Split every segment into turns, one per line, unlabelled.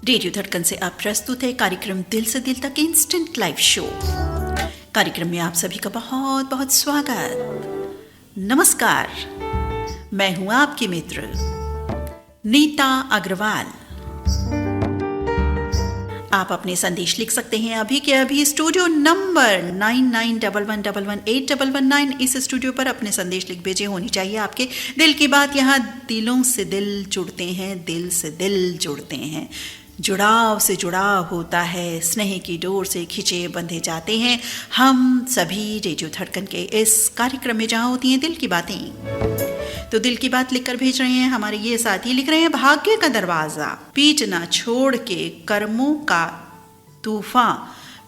Radio धड़कन से अब प्रस्तुत है कार्यक्रम दिल से दिल तक इंस्टेंट लाइव शो। कार्यक्रम में आप सभी का बहुत बहुत स्वागत। नमस्कार, मैं हूं आपकी मित्र नीता अग्रवाल। आप अपने संदेश लिख सकते हैं अभी के अभी स्टूडियो नंबर 9911118119 इस स्टूडियो पर अपने संदेश लिख भेजे। होनी चाहिए आपके दिल की बात। यहाँ दिलों से दिल जुड़ते हैं, दिल से दिल जुड़ते हैं, जुड़ाव से जुड़ाव होता है, स्नेह की डोर से खिंचे बंधे जाते हैं हम सभी रेडियो धड़कन के इस कार्यक्रम में जहाँ होती हैं दिल की बातें। तो दिल की बात लिखकर भेज रहे हैं हमारे ये साथी। लिख रहे हैं, भाग्य का दरवाजा पीटना छोड़ के कर्मों का तूफान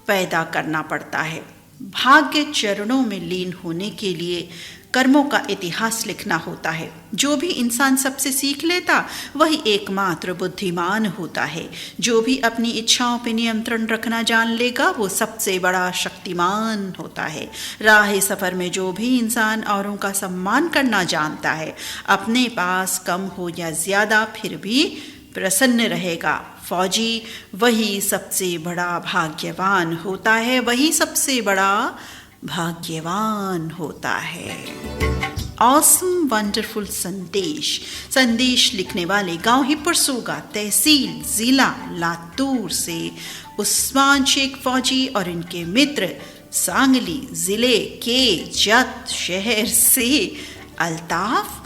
पैदा करना पड़ता है। भाग्य चरणों में लीन होने के लिए कर्मों का इतिहास लिखना होता है। जो भी इंसान सबसे सीख लेता वही एकमात्र बुद्धिमान होता है। जो भी अपनी इच्छाओं पर नियंत्रण रखना जान लेगा वो सबसे बड़ा शक्तिमान होता है। राह सफ़र में जो भी इंसान औरों का सम्मान करना जानता है, अपने पास कम हो या ज़्यादा फिर भी प्रसन्न रहेगा। फौजी वही सबसे बड़ा भाग्यवान होता है, वही सबसे बड़ा भाग्यवान होता है। ऑसम वंडरफुल संदेश लिखने वाले गांव हिपरसोगा, तहसील जिला लातूर से उस्मान शेख फौजी और इनके मित्र सांगली जिले के जत शहर से अल्ताफ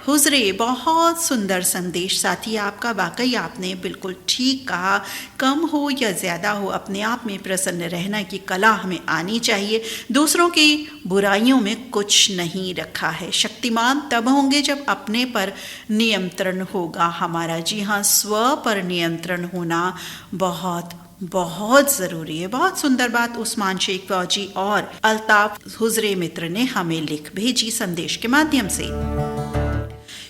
हुजरे। बहुत सुंदर संदेश साथी आपका। वाकई आपने बिल्कुल ठीक कहा। कम हो या ज़्यादा हो, अपने आप में प्रसन्न रहना की कला हमें आनी चाहिए। दूसरों की बुराइयों में कुछ नहीं रखा है। शक्तिमान तब होंगे जब अपने पर नियंत्रण होगा हमारा। जी हाँ, स्व पर नियंत्रण होना बहुत बहुत ज़रूरी है। बहुत सुंदर बात उस्मान शेख फौजी और अल्ताफ हुजरे मित्र ने हमें लिख भेजी संदेश के माध्यम से।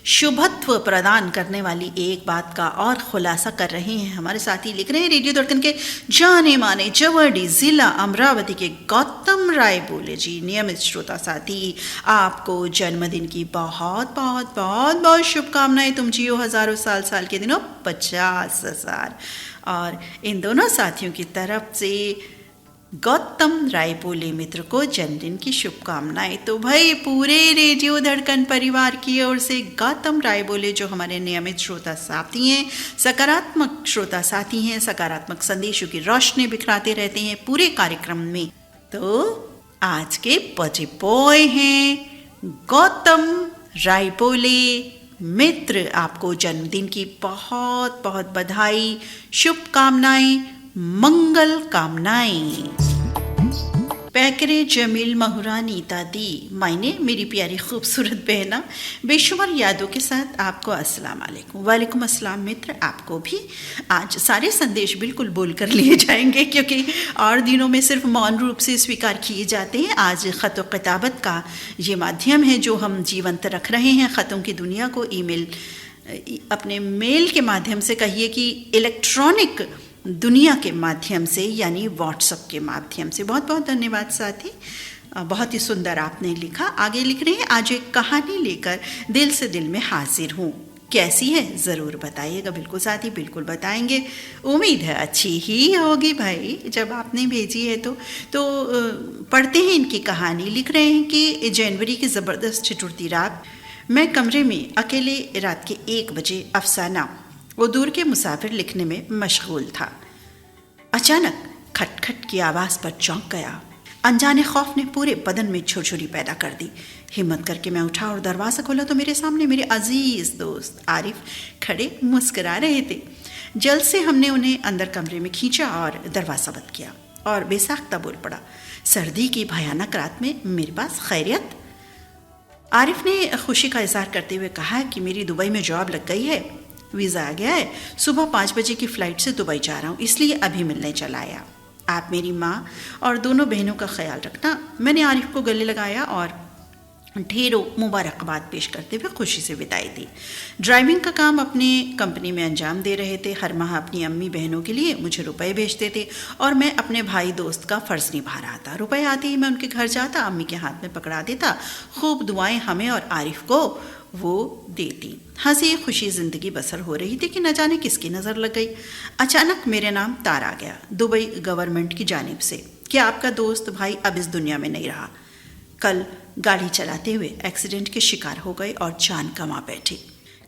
शुभत्व प्रदान करने वाली एक बात का और खुलासा कर रहे हैं हमारे साथी। लिख रहे हैं, रेडियो धड़कन के जाने माने जवर्डी जिला अमरावती के गौतम राय बोले जी, नियमित श्रोता साथी, आपको जन्मदिन की बहुत बहुत बहुत बहुत शुभकामनाएं। तुम जियो हजारों साल, साल के दिनों 50,000। और इन दोनों साथियों की तरफ से गौतम रायबोले मित्र को जन्मदिन की शुभकामनाएं। तो भाई पूरे रेडियो धड़कन परिवार की ओर से गौतम रायबोले जो हमारे नियमित श्रोता साथी हैं, सकारात्मक श्रोता साथी हैं, सकारात्मक संदेशों की रोशनी बिखराते रहते हैं पूरे कार्यक्रम में। तो आज के बर्थडे बॉय हैं गौतम रायबोले मित्र। आपको जन्मदिन की बहुत बहुत बधाई, शुभकामनाएं, मंगल कामनाएं। पैकरे जमील महुरानी दादी मायने मेरी प्यारी खूबसूरत बहना बेशुमार यादों के साथ आपको अस्सलाम वालेकुम। वालेकुम अस्सलाम मित्र, आपको भी। आज सारे संदेश बिल्कुल बोल कर लिए जाएंगे क्योंकि और दिनों में सिर्फ मौन रूप से स्वीकार किए जाते हैं। आज ख़त व किताबत का ये माध्यम है जो हम जीवंत रख रहे हैं। ख़तों की दुनिया को ईमेल, अपने मेल के माध्यम से, कहिए कि इलेक्ट्रॉनिक दुनिया के माध्यम से, यानी व्हाट्सएप के माध्यम से। बहुत बहुत धन्यवाद साथी, बहुत ही सुंदर आपने लिखा। आगे लिख रहे हैं, आज एक कहानी लेकर दिल से दिल में हाजिर हूँ। कैसी है ज़रूर बताइएगा। बिल्कुल साथी, बिल्कुल बताएंगे। उम्मीद है अच्छी ही होगी भाई, जब आपने भेजी है तो पढ़ते हैं इनकी कहानी। लिख रहे हैं कि जनवरी की ज़बरदस्त चतुर्थी रात मैं कमरे में अकेले रात के 1 बजे अफसाना वो दूर के मुसाफिर लिखने में मशगूल था। अचानक खटखट की आवाज़ पर चौंक गया। अनजाने खौफ ने पूरे बदन में झुरझुरी पैदा कर दी। हिम्मत करके मैं उठा और दरवाज़ा खोला तो मेरे सामने मेरे अजीज़ दोस्त आरिफ खड़े मुस्करा रहे थे। जल्द से हमने उन्हें अंदर कमरे में खींचा और दरवाज़ा बंद किया और बेसाख्ता बोल पड़ा, सर्दी की भयानक रात में मेरे पास खैरियत? आरिफ ने खुशी का इजहार करते हुए कहा कि मेरी दुबई में जॉब लग गई है, वीज़ा आ गया है, सुबह 5 बजे की फ़्लाइट से दुबई जा रहा हूँ, इसलिए अभी मिलने चला आया। आप मेरी माँ और दोनों बहनों का ख्याल रखना। मैंने आरिफ को गले लगाया और ढेरों मुबारकबाद पेश करते हुए खुशी से विदाई दी। ड्राइविंग का काम अपने कंपनी में अंजाम दे रहे थे। हर माह अपनी अम्मी बहनों के लिए मुझे रुपए भेजते थे और मैं अपने भाई दोस्त का फ़र्ज़ निभा रहा था। रुपए आते ही मैं उनके घर जाता, अम्मी के हाथ में पकड़ा देता। खूब दुआएं हमें और आरिफ को वो देती। हंसी खुशी ज़िंदगी बसर हो रही थी कि न जाने किसकी नज़र लग गई। अचानक मेरे नाम तार आ गया दुबई गवर्नमेंट की जानिब से कि आपका दोस्त भाई अब इस दुनिया में नहीं रहा। कल गाड़ी चलाते हुए एक्सीडेंट के शिकार हो गए और जान गंवा बैठे।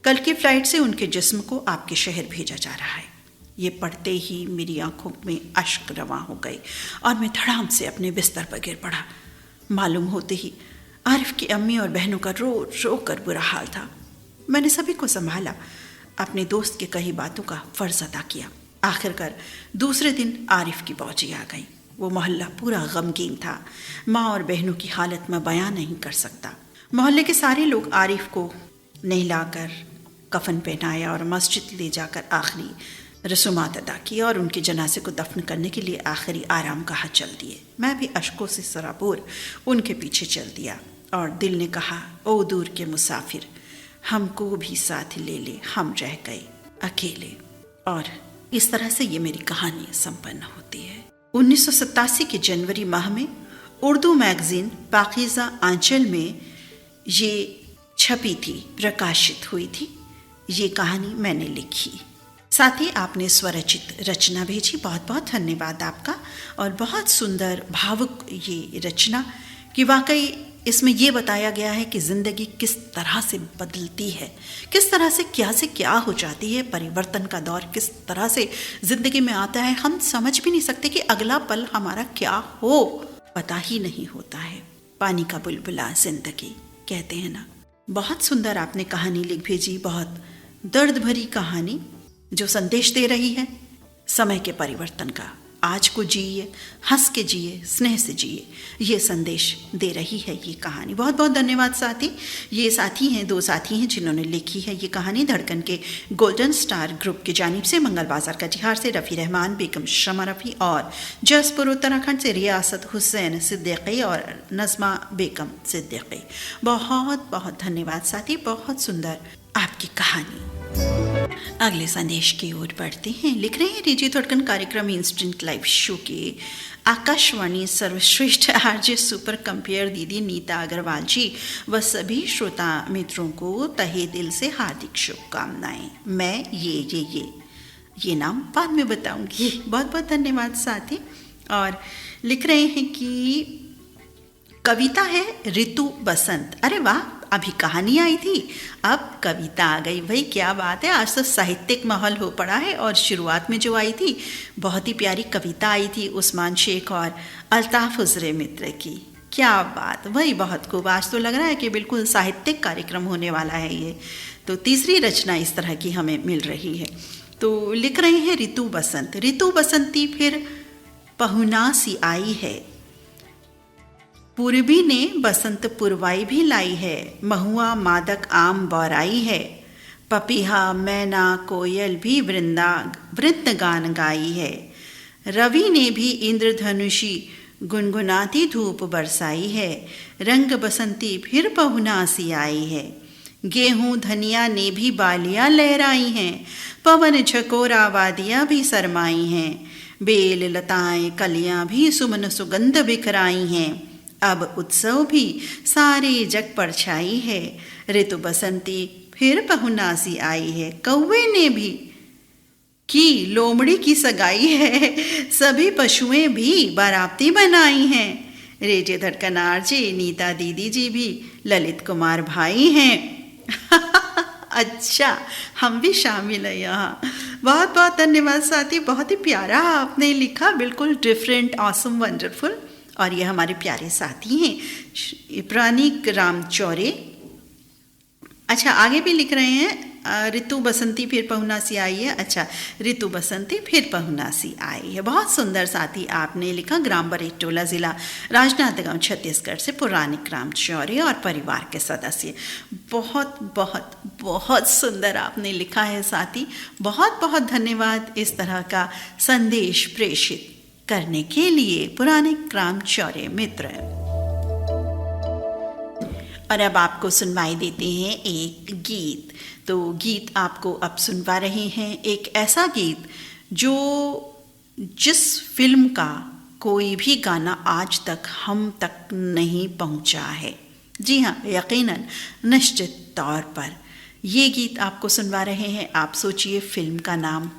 कल की फ़्लाइट से उनके जिस्म को आपके शहर भेजा जा रहा है। ये पढ़ते ही मेरी आंखों में अश्क रवां हो गए और मैं धड़ाम से अपने बिस्तर पर गिर पड़ा। मालूम होते ही आरिफ की अम्मी और बहनों का रो रो कर बुरा हाल था। मैंने सभी को संभाला, अपने दोस्त की कही बातों का फ़र्ज अदा किया। आखिरकार दूसरे दिन आरिफ की बौजी आ गई। वो मोहल्ला पूरा गमगीन था। माँ और बहनों की हालत मैं बयां नहीं कर सकता। मोहल्ले के सारे लोग आरिफ को नहलाकर कफन पहनाया और मस्जिद ले जाकर आखिरी रसूमात अदा की और उनके जनाजे को दफन करने के लिए आखिरी आराम गाह चल दिए। मैं भी अश्कों से सराबोर उनके पीछे चल दिया और दिल ने कहा, ओ दूर के मुसाफिर, हमको भी साथ ले ले, हम रह गए अकेले। और इस तरह से ये मेरी कहानी संपन्न होती है। 1987 के जनवरी माह में उर्दू मैगजीन पाकीज़ा आंचल में ये छपी थी, प्रकाशित हुई थी। ये कहानी मैंने लिखी। साथ ही आपने स्वरचित रचना भेजी, बहुत बहुत धन्यवाद आपका। और बहुत सुंदर भावुक ये रचना कि वाकई इसमें ये बताया गया है कि ज़िंदगी किस तरह से बदलती है, किस तरह से क्या हो जाती है, परिवर्तन का दौर किस तरह से ज़िंदगी में आता है। हम समझ भी नहीं सकते कि अगला पल हमारा क्या हो, पता ही नहीं होता है। पानी का बुलबुला ज़िंदगी कहते हैं ना। बहुत सुंदर आपने कहानी लिख भेजी, बहुत दर्द भरी कहानी जो संदेश दे रही है समय के परिवर्तन का। आज को जिए, हंस के जिए, स्नेह से जिए, ये संदेश दे रही है ये कहानी। बहुत बहुत धन्यवाद साथी। ये साथी हैं, 2 साथी हैं जिन्होंने लिखी है ये कहानी। धड़कन के गोल्डन स्टार ग्रुप की जानिब से मंगल बाजार कटिहार से रफ़ी रहमान, बेगम शमा रफ़ी और जसपुर उत्तराखंड से रियासत हुसैन सिद्दीकी और नज़मा बेगम सिद्दीकी। बहुत बहुत धन्यवाद साथी, बहुत सुंदर आपकी कहानी। अगले संदेश की ओर बढ़ते हैं। लिख रहे हैं रेडियो धड़कन कार्यक्रम इंस्टेंट लाइव शो के आकाशवाणी सर्वश्रेष्ठ आरजे सुपर कंपेयर दीदी नीता अग्रवाल जी व सभी श्रोता मित्रों को तहे दिल से हार्दिक शुभकामनाएं। मैं ये नाम बाद में बताऊंगी। बहुत बहुत धन्यवाद साथी। और लिख रहे हैं कि कविता है ऋतु बसंत। अरे वाह, अभी कहानी आई थी, अब कविता आ गई। भाई क्या बात है, आज तो साहित्यिक माहौल हो पड़ा है। और शुरुआत में जो आई थी बहुत ही प्यारी कविता आई थी उस्मान शेख और अल्ताफ हुजरे मित्र की। क्या बात, वही बहुत खूब। आज तो लग रहा है कि बिल्कुल साहित्यिक कार्यक्रम होने वाला है ये। तो तीसरी रचना इस तरह की हमें मिल रही है। तो लिख रहे हैं ऋतु बसंत। ऋतु बसंती फिर पहुना सी आई है, पूर्वी ने बसंत पुरवाई भी लाई है। महुआ मादक आम बौराई है, पपीहा मैना कोयल भी वृंद गान गाई है। रवि ने भी इंद्रधनुषी गुनगुनाती धूप बरसाई है। रंग बसंती फिर पहुना सी आई है, गेहूं धनिया ने भी बालियां लहराई हैं। पवन झकोरा वादियां भी शरमाई हैं, बेल लताएं कलियां भी सुमन सुगंध बिखराई हैं। अब उत्सव भी सारे जग पर छाई है, ऋतु बसंती फिर पहुनासी आई है। कौवे ने भी की लोमड़ी की सगाई है, सभी पशुएं भी बाराती बनाई हैं। रेडियो धड़कन आरजे नीता दीदी जी भी ललित कुमार भाई हैं। अच्छा, हम भी शामिल हैं यहाँ। बहुत बहुत धन्यवाद साथी, बहुत ही प्यारा आपने लिखा, बिल्कुल डिफरेंट, ऑसम, वंडरफुल। और ये हमारे प्यारे साथी हैं प्राणिक राम चौरे। अच्छा, आगे भी लिख रहे हैं ऋतु बसंती फिर पहुनासी आई है। अच्छा, ऋतु बसंती फिर पहुनासी आई है। बहुत सुंदर साथी आपने लिखा। ग्राम बरेटोला ज़िला राजनांदगांव छत्तीसगढ़ से पुराणिक राम चौरे और परिवार के सदस्य। बहुत बहुत बहुत सुंदर आपने लिखा है साथी। बहुत बहुत धन्यवाद इस तरह का संदेश प्रेषित करने के लिए पुराने ग्राम चौरे मित्र। और अब आपको सुनवाई देते हैं एक गीत। तो गीत आपको अब सुनवा रहे हैं एक ऐसा गीत जो जिस फिल्म का कोई भी गाना आज तक हम तक नहीं पहुंचा है। जी हाँ, यकीनन, निश्चित तौर पर ये गीत आपको सुनवा रहे हैं। आप सोचिए फिल्म का नाम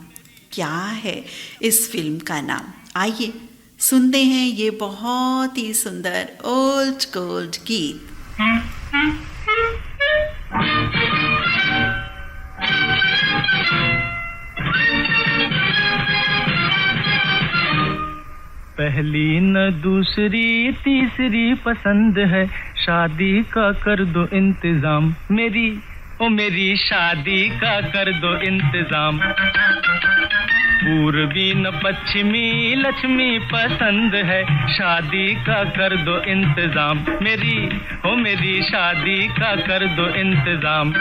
क्या है। इस फिल्म का नाम आइए सुनते हैं ये बहुत ही सुंदर ओल्ड गोल्ड गीत।
पहली न दूसरी तीसरी पसंद है, शादी का कर दो इंतजाम मेरी, ओ मेरी शादी का कर दो इंतजाम। पूर्वी न पश्चिमी लक्ष्मी पसंद है, शादी का कर दो इंतजाम मेरी, ओ मेरी शादी का कर दो इंतजाम।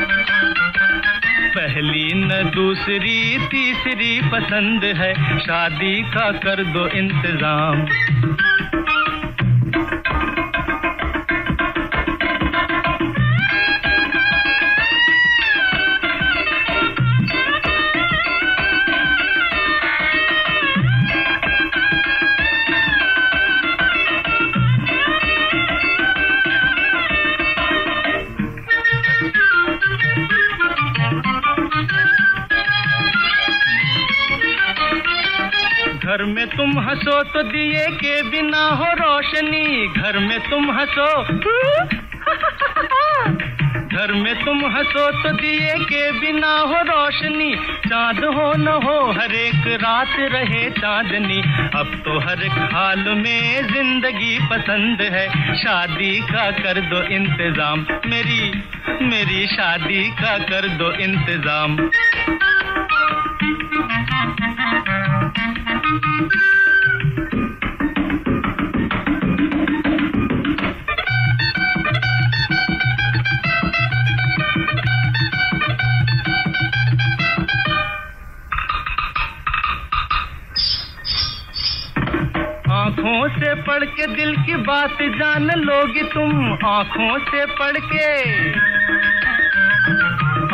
पहली न दूसरी तीसरी पसंद है, शादी का कर दो इंतजाम। घर में तुम हंसो तो दिए के बिना हो रोशनी, घर में तुम हंसो घर में तुम हंसो तो दिए के बिना हो रोशनी। चाँद हो न हो हर एक रात रहे चांदनी, अब तो हर एक हाल में जिंदगी पसंद है, शादी का कर दो इंतजाम मेरी, मेरी शादी का कर दो इंतजाम। आँखों से पढ़ के दिल की बात जान लोगी तुम, आँखों से पढ़ के,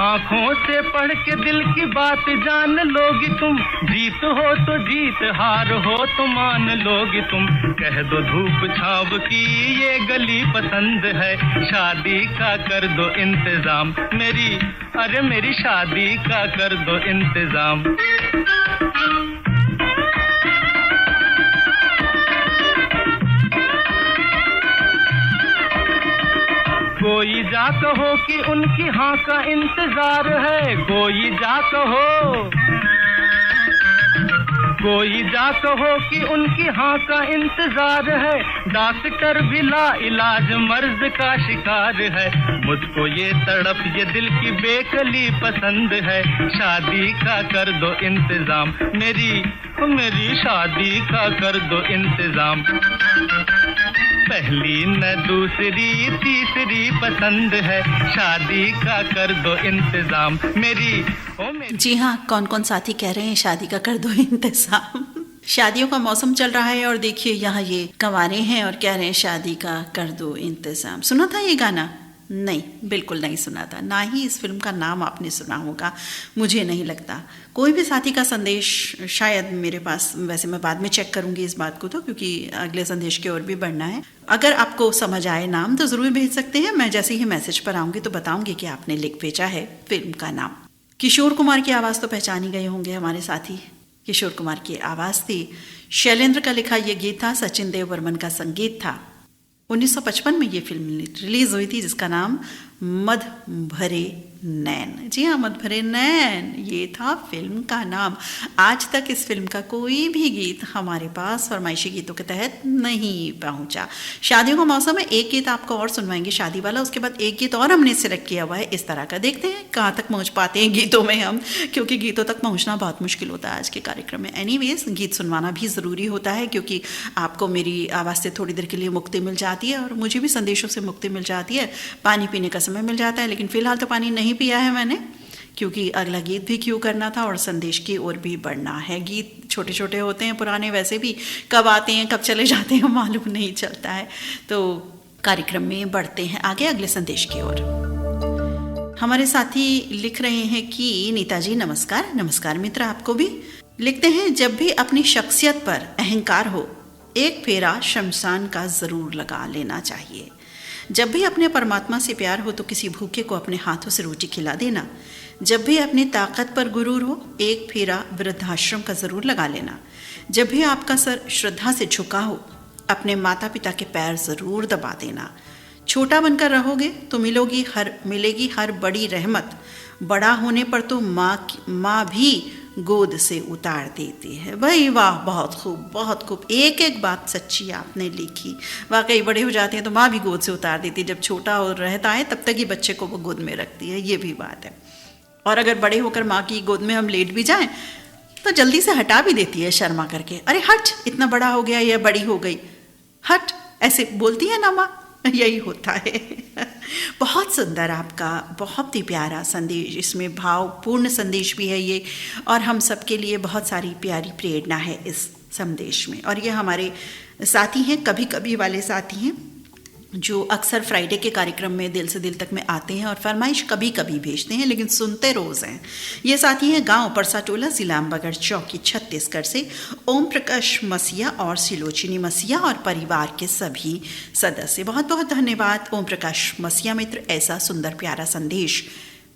आँखों से पढ़ के दिल की बात जान लोगी तुम। जीत हो तो जीत, हार हो तो मान लोगी तुम। कह दो धूप छाव की ये गली पसंद है, शादी का कर दो इंतजाम मेरी, अरे मेरी शादी का कर दो इंतजाम। कोई जा कहो कि उनकी हाँ का इंतजार है, कोई जा कहो, कोई जा कहो कि उनकी हाँ का इंतजार है। डॉक्टर भी ला इलाज मर्ज का शिकार है, मुझको ये तड़प ये दिल की बेकली पसंद है, शादी का कर दो इंतजाम मेरी, मेरी शादी का कर दो इंतजाम। पहली न दूसरी तीसरी पसंद है, शादी का कर दो इंतजाम मेरी, ओ मेरी।
जी हाँ, कौन कौन साथी कह रहे हैं शादी का कर दो इंतजाम। शादियों का मौसम चल रहा है और देखिए यहाँ ये कंवारे हैं और कह रहे हैं शादी का कर दो इंतजाम। सुना था ये गाना? नहीं, बिल्कुल नहीं सुना था, ना ही इस फिल्म का नाम आपने सुना होगा, मुझे नहीं लगता। कोई भी साथी का संदेश शायद मेरे पास, वैसे मैं बाद में चेक करूंगी इस बात को तो, क्योंकि अगले संदेश की ओर भी बढ़ना है। अगर आपको समझ आए नाम तो ज़रूर भेज सकते हैं, मैं जैसे ही मैसेज पर आऊँगी तो बताऊँगी कि आपने लिख भेजा है फिल्म का नाम। किशोर कुमार की आवाज़ तो पहचानी गए होंगे हमारे साथी, किशोर कुमार की आवाज़ थी। शैलेंद्र का लिखा यह गीत था, सचिन देव बर्मन का संगीत था। 1955 में ये फिल्म रिलीज हुई थी जिसका नाम मद भरे नैन। जी हाँ, मद भरे नैन ये था फिल्म का नाम। आज तक इस फिल्म का कोई भी गीत हमारे पास फरमाइशी गीतों के तहत नहीं पहुंचा। शादियों का मौसम है, एक गीत आपको और सुनवाएंगे शादी वाला, उसके बाद एक गीत और हमने सिलेक्ट किया हुआ है इस तरह का। देखते हैं कहाँ तक पहुँच पाते हैं गीतों में हम, क्योंकि गीतों तक पहुँचना बहुत मुश्किल होता है आज के कार्यक्रम में। एनीवेज, गीत सुनवाना भी ज़रूरी होता है, क्योंकि आपको मेरी आवाज़ से थोड़ी देर के लिए मुक्ति मिल जाती है और मुझे भी संदेशों से मुक्ति मिल जाती है, पानी पीने का समय मिल जाता है। लेकिन फ़िलहाल तो पानी नहीं पिया है मैंने, क्योंकि अगला गीत भी क्यों करना था और संदेश की ओर भी बढ़ना है। गीत छोटे छोटे होते हैं पुराने, वैसे भी कब आते हैं कब चले जाते हैं मालूम नहीं चलता है। तो कार्यक्रम में बढ़ते हैं आगे अगले संदेश की ओर। हमारे साथी लिख रहे हैं कि नीता जी नमस्कार। नमस्कार मित्र, आपको भी। लिखते हैं, जब भी अपनी शख्सियत पर अहंकार हो, एक फेरा शमशान का ज़रूर लगा लेना चाहिए। जब भी अपने परमात्मा से प्यार हो तो किसी भूखे को अपने हाथों से रोटी खिला देना। जब भी अपनी ताकत पर गुरूर हो, एक फेरा वृद्धाश्रम का ज़रूर लगा लेना। जब भी आपका सर श्रद्धा से झुका हो, अपने माता पिता के पैर ज़रूर दबा देना। छोटा बनकर रहोगे तो मिलेगी हर बड़ी रहमत। बड़ा होने पर तो माँ भी गोद से उतार देती है। भाई वाह, बहुत खूब, बहुत खूब। एक एक बात सच्ची आपने लिखी। वाकई बड़े हो जाते हैं तो माँ भी गोद से उतार देती है। जब छोटा हो रहता है तब तक ही बच्चे को वो गोद में रखती है, ये भी बात है। और अगर बड़े होकर माँ की गोद में हम लेट भी जाएं तो जल्दी से हटा भी देती है शर्मा करके। अरे हट, इतना बड़ा हो गया या बड़ी हो गई, हट, ऐसे बोलती है ना माँ। यही होता है। बहुत सुंदर आपका, बहुत ही प्यारा संदेश, इसमें भावपूर्ण संदेश भी है ये, और हम सबके लिए बहुत सारी प्यारी प्रेरणा है इस संदेश में। और ये हमारे साथी हैं, कभी कभी वाले साथी हैं, जो अक्सर फ्राइडे के कार्यक्रम में दिल से दिल तक में आते हैं और फरमाइश कभी कभी भेजते हैं, लेकिन सुनते रोज़ हैं। ये साथी हैं गांव परसाटोला, जिला अम्बागढ़ चौकी, छत्तीसगढ़ से ओम प्रकाश मसीहा और सिलोचिनी मसीहा और परिवार के सभी सदस्य। बहुत बहुत धन्यवाद ओम प्रकाश मसीहा मित्र, ऐसा सुंदर प्यारा संदेश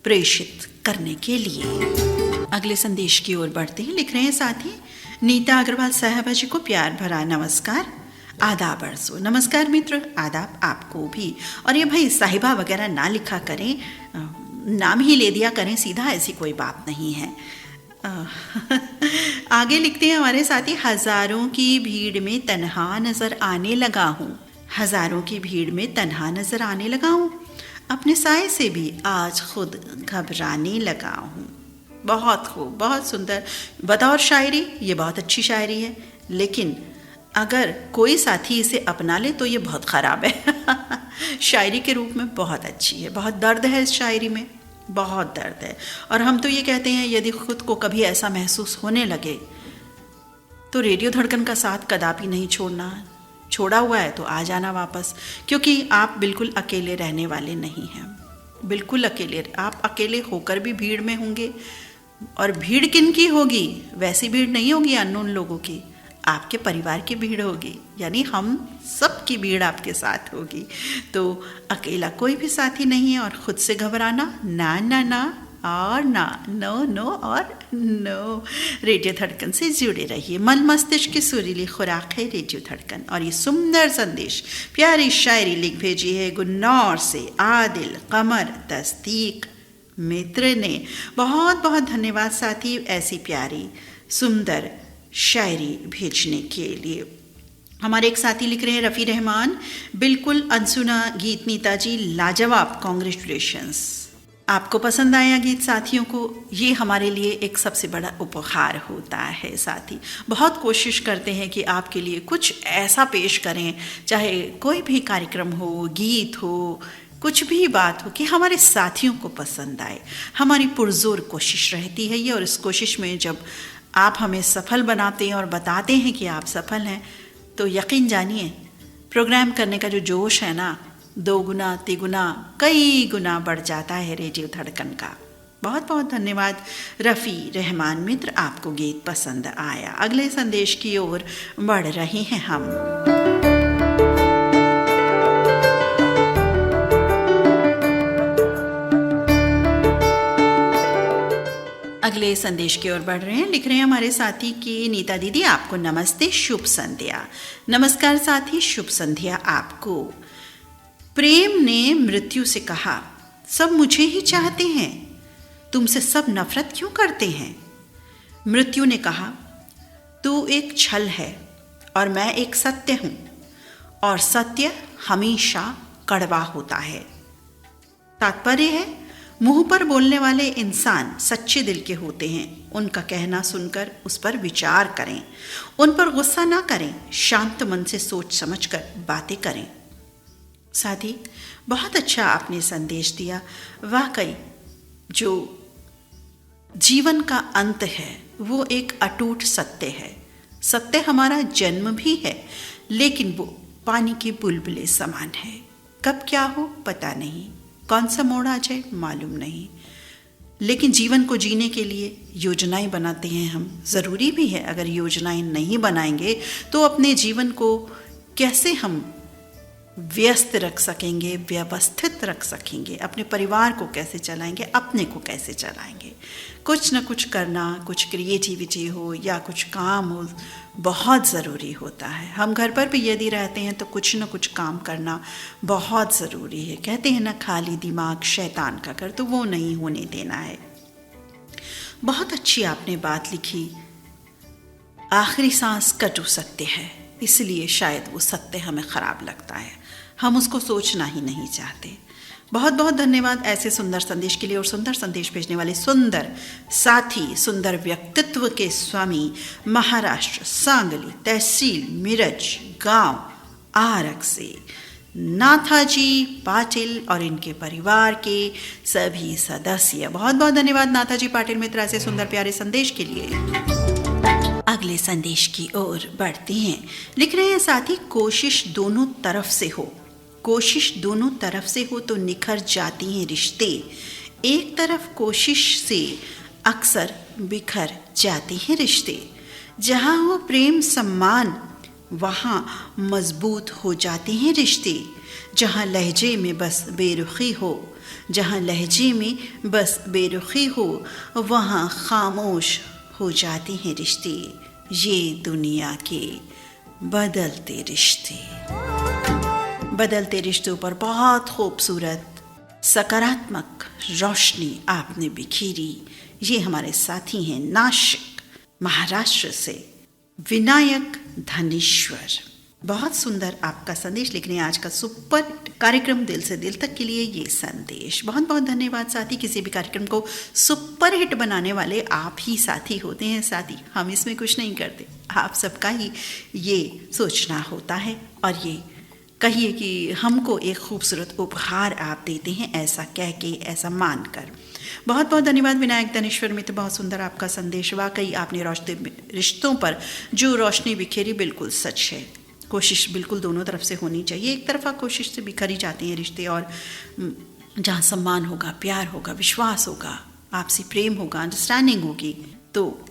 प्रेषित करने के लिए। अगले संदेश की ओर बढ़ते हैं। लिख रहे हैं साथी नीता अग्रवाल साहबा जी को प्यार भरा नमस्कार, आदाब अर्ज़ो। नमस्कार मित्र, आदाब आपको भी। और ये भाई साहिबा वगैरह ना लिखा करें, नाम ही ले दिया करें सीधा, ऐसी कोई बात नहीं है। आगे लिखते हैं हमारे साथी, हज़ारों की भीड़ में तन्हा नज़र आने लगा हूँ, हज़ारों की भीड़ में तन्हा नज़र आने लगा हूँ, अपने साए से भी आज खुद घबराने लगा हूँ। बहुत खूब, बहुत सुंदर। बतौर शायरी ये बहुत अच्छी शायरी है, लेकिन अगर कोई साथी इसे अपना ले तो ये बहुत ख़राब है। शायरी के रूप में बहुत अच्छी है, बहुत दर्द है इस शायरी में, बहुत दर्द है। और हम तो ये कहते हैं, यदि खुद को कभी ऐसा महसूस होने लगे तो रेडियो धड़कन का साथ कदापि नहीं छोड़ना। छोड़ा हुआ है तो आ जाना वापस, क्योंकि आप बिल्कुल अकेले रहने वाले नहीं हैं। बिल्कुल अकेले, आप अकेले होकर भी भीड़ में होंगे, और भीड़ किन की होगी? वैसी भीड़ नहीं होगी अननोन लोगों की, आपके परिवार की भीड़ होगी, यानी हम सब की भीड़ आपके साथ होगी। तो अकेला कोई भी साथी नहीं है, और खुद से घबराना ना ना ना और ना, नो नो और नो। रेडियो धड़कन से जुड़े रहिए, मन मस्तिष्क की सुरीली खुराक है रेडियो धड़कन। और ये सुंदर संदेश, प्यारी शायरी लिख भेजी है गुन्नौर से आदिल कमर तस्दीक मित्र ने। बहुत बहुत धन्यवाद साथी, ऐसी प्यारी सुंदर शायरी भेजने के लिए। हमारे एक साथी लिख रहे हैं रफ़ी रहमान, बिल्कुल अनसुना गीत नीता जी, लाजवाब, कॉन्ग्रेचुलेशंस। आपको पसंद आया गीत साथियों को? ये हमारे लिए एक सबसे बड़ा उपहार होता है साथी। बहुत कोशिश करते हैं कि आपके लिए कुछ ऐसा पेश करें, चाहे कोई भी कार्यक्रम हो, गीत हो, कुछ भी बात हो, कि हमारे साथियों को पसंद आए। हमारी पुरजोर कोशिश रहती है ये, और इस कोशिश में जब आप हमें सफल बनाते हैं और बताते हैं कि आप सफल हैं, तो यकीन जानिए प्रोग्राम करने का जो जोश है ना, 2 गुना, 3 गुना, कई गुना बढ़ जाता है रेडियो धड़कन का। बहुत बहुत धन्यवाद रफ़ी रहमान मित्र, आपको गीत पसंद आया। अगले संदेश की ओर बढ़ रहे हैं हम। अगले संदेश की ओर बढ़ रहे हैं। लिख रहे हैं हमारे साथी की नीता दीदी, आपको नमस्ते, शुभ संध्या। नमस्कार साथी, शुभ संध्या आपको। प्रेम ने मृत्यु से कहा, सब मुझे ही चाहते हैं, तुमसे सब नफरत क्यों करते हैं? मृत्यु ने कहा, तू एक छल है और मैं एक सत्य हूँ, और सत्य हमेशा कड़वा होता है। तात्पर्य है, मुंह पर बोलने वाले इंसान सच्चे दिल के होते हैं। उनका कहना सुनकर उस पर विचार करें, उन पर गुस्सा ना करें, शांत मन से सोच समझकर बातें करें। साथी, बहुत अच्छा आपने संदेश दिया। वाकई जो जीवन का अंत है वो एक अटूट सत्य है। सत्य हमारा जन्म भी है, लेकिन वो पानी के बुलबुले समान है। कब क्या हो पता नहीं, कौन सा मोड़ आ जाए मालूम नहीं, लेकिन जीवन को जीने के लिए योजनाएं बनाते हैं हम। ज़रूरी भी है, अगर योजनाएं नहीं बनाएंगे तो अपने जीवन को कैसे हम व्यस्त रख सकेंगे, व्यवस्थित रख सकेंगे, अपने परिवार को कैसे चलाएंगे, अपने को कैसे चलाएंगे। कुछ न कुछ करना, कुछ क्रिएटिविटी हो या कुछ काम हो, बहुत ज़रूरी होता है। हम घर पर भी यदि रहते हैं तो कुछ न कुछ काम करना बहुत ज़रूरी है। कहते हैं ना, खाली दिमाग शैतान का घर, तो वो नहीं होने देना है। बहुत अच्छी आपने बात लिखी। आखिरी सांस कटु सत्य है, इसलिए शायद वो सत्य हमें ख़राब लगता है, हम उसको सोचना ही नहीं चाहते। बहुत बहुत धन्यवाद ऐसे सुंदर संदेश के लिए। और सुंदर संदेश भेजने वाले सुंदर साथी, सुंदर व्यक्तित्व के स्वामी, महाराष्ट्र सांगली तहसील मिरज गांव आरक से नाथाजी पाटिल और इनके परिवार के सभी सदस्य। बहुत बहुत धन्यवाद नाथाजी पाटिल मित्र ऐसे सुंदर प्यारे संदेश के लिए। अगले संदेश की ओर बढ़ते हैं। लिख रहे हैं साथी, कोशिश दोनों तरफ से हो, कोशिश दोनों तरफ से हो तो निखर जाती हैं रिश्ते। एक तरफ कोशिश से अक्सर बिखर जाते हैं रिश्ते। जहाँ हो प्रेम सम्मान, वहाँ मजबूत हो जाते हैं रिश्ते। जहाँ लहजे में बस बेरुखी हो, जहाँ लहजे में बस बेरुखी हो, वहाँ खामोश हो जाते हैं रिश्ते। ये दुनिया के बदलते रिश्ते। बदलते रिश्तों पर बहुत खूबसूरत सकारात्मक रोशनी आपने बिखेरी। ये हमारे साथी हैं नाशिक महाराष्ट्र से विनायक धनेश्वर। बहुत सुंदर आपका संदेश लिख रहे हैं। आज का सुपर कार्यक्रम दिल से दिल तक के लिए ये संदेश। बहुत बहुत धन्यवाद साथी। किसी भी कार्यक्रम को सुपर हिट बनाने वाले आप ही साथी होते हैं साथी, हम इसमें कुछ नहीं करते। आप सबका ही ये सोचना होता है और ये कहिए कि हमको एक खूबसूरत उपहार आप देते हैं, ऐसा कह के, ऐसा मानकर। बहुत बहुत धन्यवाद विनायक धनेश्वर मित्र। बहुत सुंदर आपका संदेश। वाकई आपने रिश्तों पर जो रोशनी बिखेरी बिल्कुल सच है। कोशिश बिल्कुल दोनों तरफ से होनी चाहिए। एक तरफा कोशिश से बिखरी जाते हैं रिश्ते, और जहाँ सम्मान होगा, प्यार होगा, विश्वास होगा, आपसी प्रेम होगा, अंडरस्टैंडिंग होगी, तो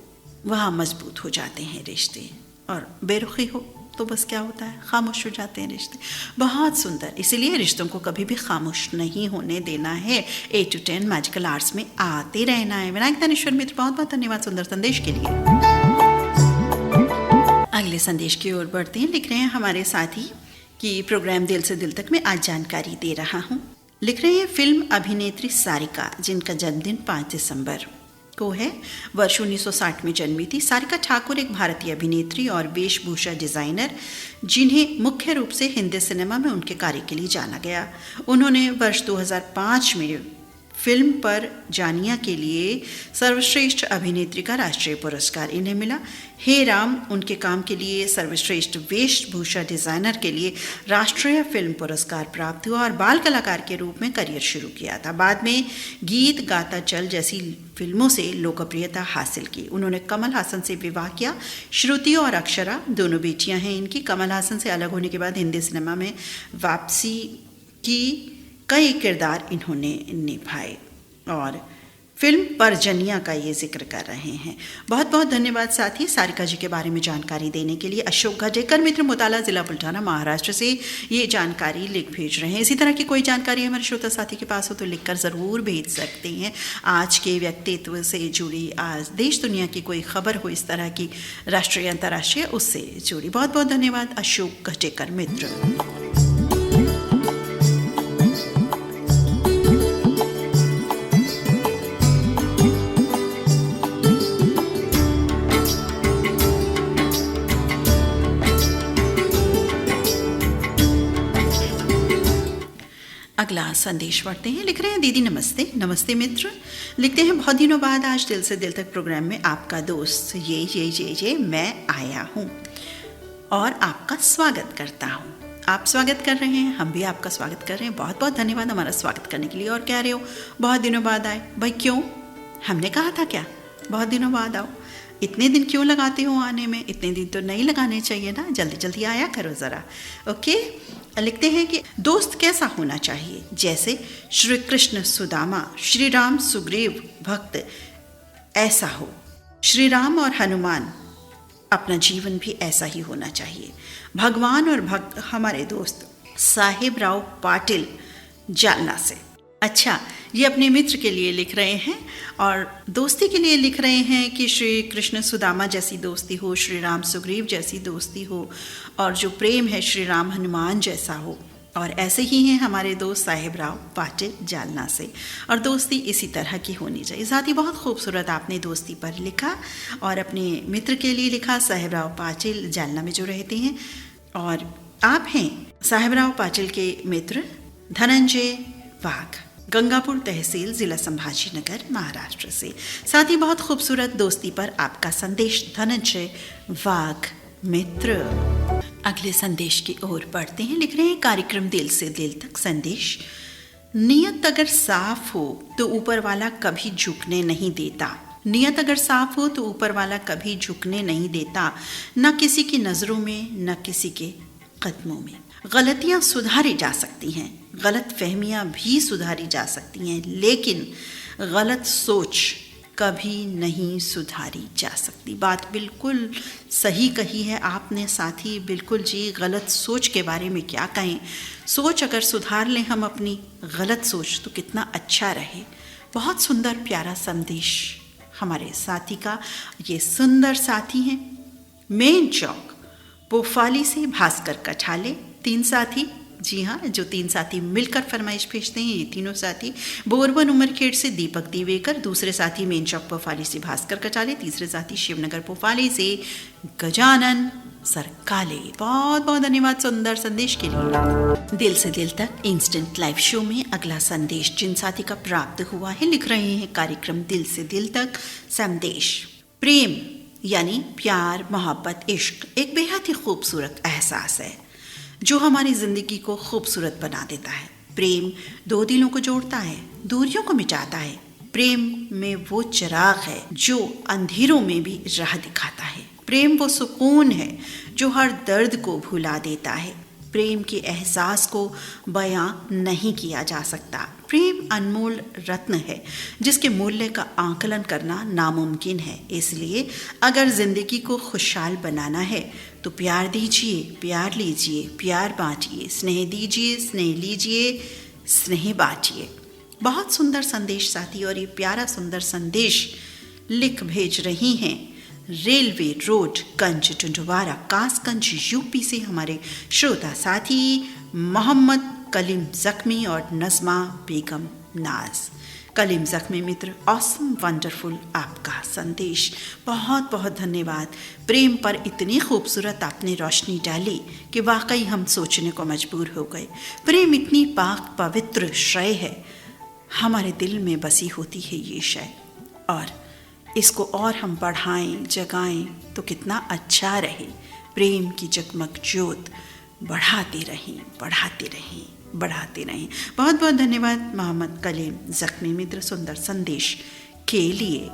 वहाँ मजबूत हो जाते हैं रिश्ते। और बेरुखी हो तो बस क्या होता है, खामोश हो जाते हैं रिश्ते। बहुत सुंदर। इसीलिए रिश्तों को कभी भी खामोश नहीं होने देना है। 8 to 10 मैजिकल आर्ट्स में आते रहना है। विनायक धनेश्वर मित्र, बहुत बहुत धन्यवाद सुंदर संदेश के लिए। अगले संदेश की ओर बढ़ते हैं। लिख रहे हैं हमारे साथी कि प्रोग्राम दिल से दिल तक में आज जानकारी दे रहा हूँ। लिख रहे हैं फिल्म अभिनेत्री सारिका, जिनका जन्मदिन 5 दिसंबर को है। वर्ष 1960 में जन्मी थी। सारिका ठाकुर एक भारतीय अभिनेत्री और वेशभूषा डिज़ाइनर, जिन्हें मुख्य रूप से हिंदी सिनेमा में उनके कार्य के लिए जाना गया। उन्होंने वर्ष 2005 में फिल्म पर जानिया के लिए सर्वश्रेष्ठ अभिनेत्री का राष्ट्रीय पुरस्कार इन्हें मिला। हे राम उनके काम के लिए सर्वश्रेष्ठ वेशभूषा डिज़ाइनर के लिए राष्ट्रीय फिल्म पुरस्कार प्राप्त हुआ और बाल कलाकार के रूप में करियर शुरू किया था। बाद में गीत गाता चल जैसी फिल्मों से लोकप्रियता हासिल की। उन्होंने कमल हासन से विवाह किया। श्रुति और अक्षरा दोनों बेटियां हैं इनकी। कमल हासन से अलग होने के बाद हिंदी सिनेमा में वापसी की कई किरदार इन्होंने निभाए और फिल्म परजनिया का ये जिक्र कर रहे हैं। बहुत बहुत धन्यवाद साथी सारिका जी के बारे में जानकारी देने के लिए। अशोक घटेकर मित्र मुताला जिला बुल्ढाना महाराष्ट्र से ये जानकारी लिख भेज रहे हैं। इसी तरह की कोई जानकारी हमारे श्रोता साथी के पास हो तो लिखकर ज़रूर भेज सकते हैं। आज के व्यक्तित्व से जुड़ी, आज देश दुनिया की कोई खबर हो इस तरह की, राष्ट्रीय अंतर्राष्ट्रीय, उससे जुड़ी। बहुत बहुत धन्यवाद अशोक घटेकर मित्र। अगला संदेश पढ़ते हैं। लिख रहे हैं दीदी नमस्ते। नमस्ते मित्र। लिखते हैं बहुत दिनों बाद आज दिल से दिल तक प्रोग्राम में आपका दोस्त ये मैं आया हूँ और आपका स्वागत करता हूँ। आप स्वागत कर रहे हैं, हम भी आपका स्वागत कर रहे हैं। बहुत बहुत धन्यवाद हमारा स्वागत करने के लिए। और कह रहे हो बहुत दिनों बाद आए। भाई क्यों, हमने कहा था क्या बहुत दिनों बाद आओ? इतने दिन क्यों लगाते हो आने में? इतने दिन तो नहीं लगाने चाहिए ना, जल्दी जल्दी आया करो ज़रा। ओके। लिखते हैं कि दोस्त कैसा होना चाहिए? जैसे श्री कृष्ण सुदामा, श्री राम सुग्रीव भक्त ऐसा हो। श्री राम और हनुमान, अपना जीवन भी ऐसा ही होना चाहिए। भगवान और भक्त हमारे दोस्त साहिब राव पाटिल जालना से। अच्छा, ये अपने मित्र के लिए लिख रहे हैं और दोस्ती के लिए लिख रहे हैं कि श्री कृष्ण सुदामा जैसी दोस्ती हो, श्री राम सुग्रीव जैसी दोस्ती हो, और जो प्रेम है श्री राम हनुमान जैसा हो। और ऐसे ही हैं हमारे दोस्त साहिब राव पाटिल जालना से, और दोस्ती इसी तरह की होनी चाहिए। साथ ही बहुत खूबसूरत आपने दोस्ती पर लिखा और अपने मित्र के लिए लिखा, साहिब राव पाटिल जालना में जो रहते हैं। और आप हैं साहिब राव पाटिल के मित्र धनंजय वाघ, गंगापुर तहसील, जिला संभाजीनगर, महाराष्ट्र से। साथ ही बहुत खूबसूरत दोस्ती पर आपका संदेश धनंजय वाघ मित्र। अगले संदेश की ओर बढ़ते हैं। लिख रहे हैं कार्यक्रम दिल से दिल तक संदेश। नियत अगर साफ हो तो ऊपर वाला कभी झुकने नहीं देता। नियत अगर साफ हो तो ऊपर वाला कभी झुकने नहीं देता, न किसी की नज़रों में न किसी के कदमों में। गलतियां सुधारी जा सकती हैं, गलत फहमियां भी सुधारी जा सकती हैं, लेकिन गलत सोच कभी नहीं सुधारी जा सकती। बात बिल्कुल सही कही है आपने साथी, बिल्कुल जी। गलत सोच के बारे में क्या कहें, सोच अगर सुधार लें हम अपनी गलत सोच तो कितना अच्छा रहे। बहुत सुंदर प्यारा संदेश हमारे साथी का। ये सुंदर साथी हैं मेन चौक पोफाली से भास्कर कठाले। 3 साथी, जी हाँ, जो 3 साथी मिलकर फरमाइश भेजते हैं, ये तीनों साथी। बोरबन उमरखेड़ से दीपक दिवेकर, दूसरे साथी मेन चौक पोफाली से भास्कर कटाले, तीसरे साथी शिवनगर पोफाली से गजानन सरकाले। बहुत बहुत धन्यवाद सुंदर संदेश के लिए। दिल से दिल तक इंस्टेंट लाइव शो में अगला संदेश जिन साथी का प्राप्त हुआ है, लिख रहे हैं कार्यक्रम दिल से दिल तक संदेश। प्रेम यानी प्यार, मोहब्बत, इश्क एक बेहद ही खूबसूरत एहसास है जो हमारी ज़िंदगी को खूबसूरत बना देता है। प्रेम 2 दिलों को जोड़ता है, दूरियों को मिटाता है। प्रेम में वो चिराग है जो अंधेरों में भी राह दिखाता है। प्रेम वो सुकून है जो हर दर्द को भुला देता है। प्रेम के एहसास को बयां नहीं किया जा सकता। प्रेम अनमोल रत्न है जिसके मूल्य का आकलन करना नामुमकिन है। इसलिए अगर ज़िंदगी को खुशहाल बनाना है तो प्यार दीजिए, प्यार लीजिए, प्यार बांटिए, स्नेह दीजिए, स्नेह लीजिए, स्नेह बांटिए। बहुत सुंदर संदेश साथी, और ये प्यारा सुंदर संदेश लिख भेज रही हैं रेलवे रोड गंज टुंडवारा कासगंज यूपी से हमारे श्रोता साथी मोहम्मद कलीम जख्मी और नज़मा बेगम नाज। कलीम जख्मी मित्र, ऑसम वंडरफुल आपका संदेश, बहुत बहुत धन्यवाद। प्रेम पर इतनी खूबसूरत आपने रोशनी डाली कि वाकई हम सोचने को मजबूर हो गए। प्रेम इतनी पाक पवित्र शय है, हमारे दिल में बसी होती है ये शय, और इसको और हम बढ़ाएं, जगाएं तो कितना अच्छा रहे। प्रेम की जगमग ज्योत बढ़ाते रहें, बढ़ाते रहें, बढ़ाते रहें। बहुत बहुत धन्यवाद मोहम्मद कलीम जख्मी मित्र सुंदर संदेश के लिए।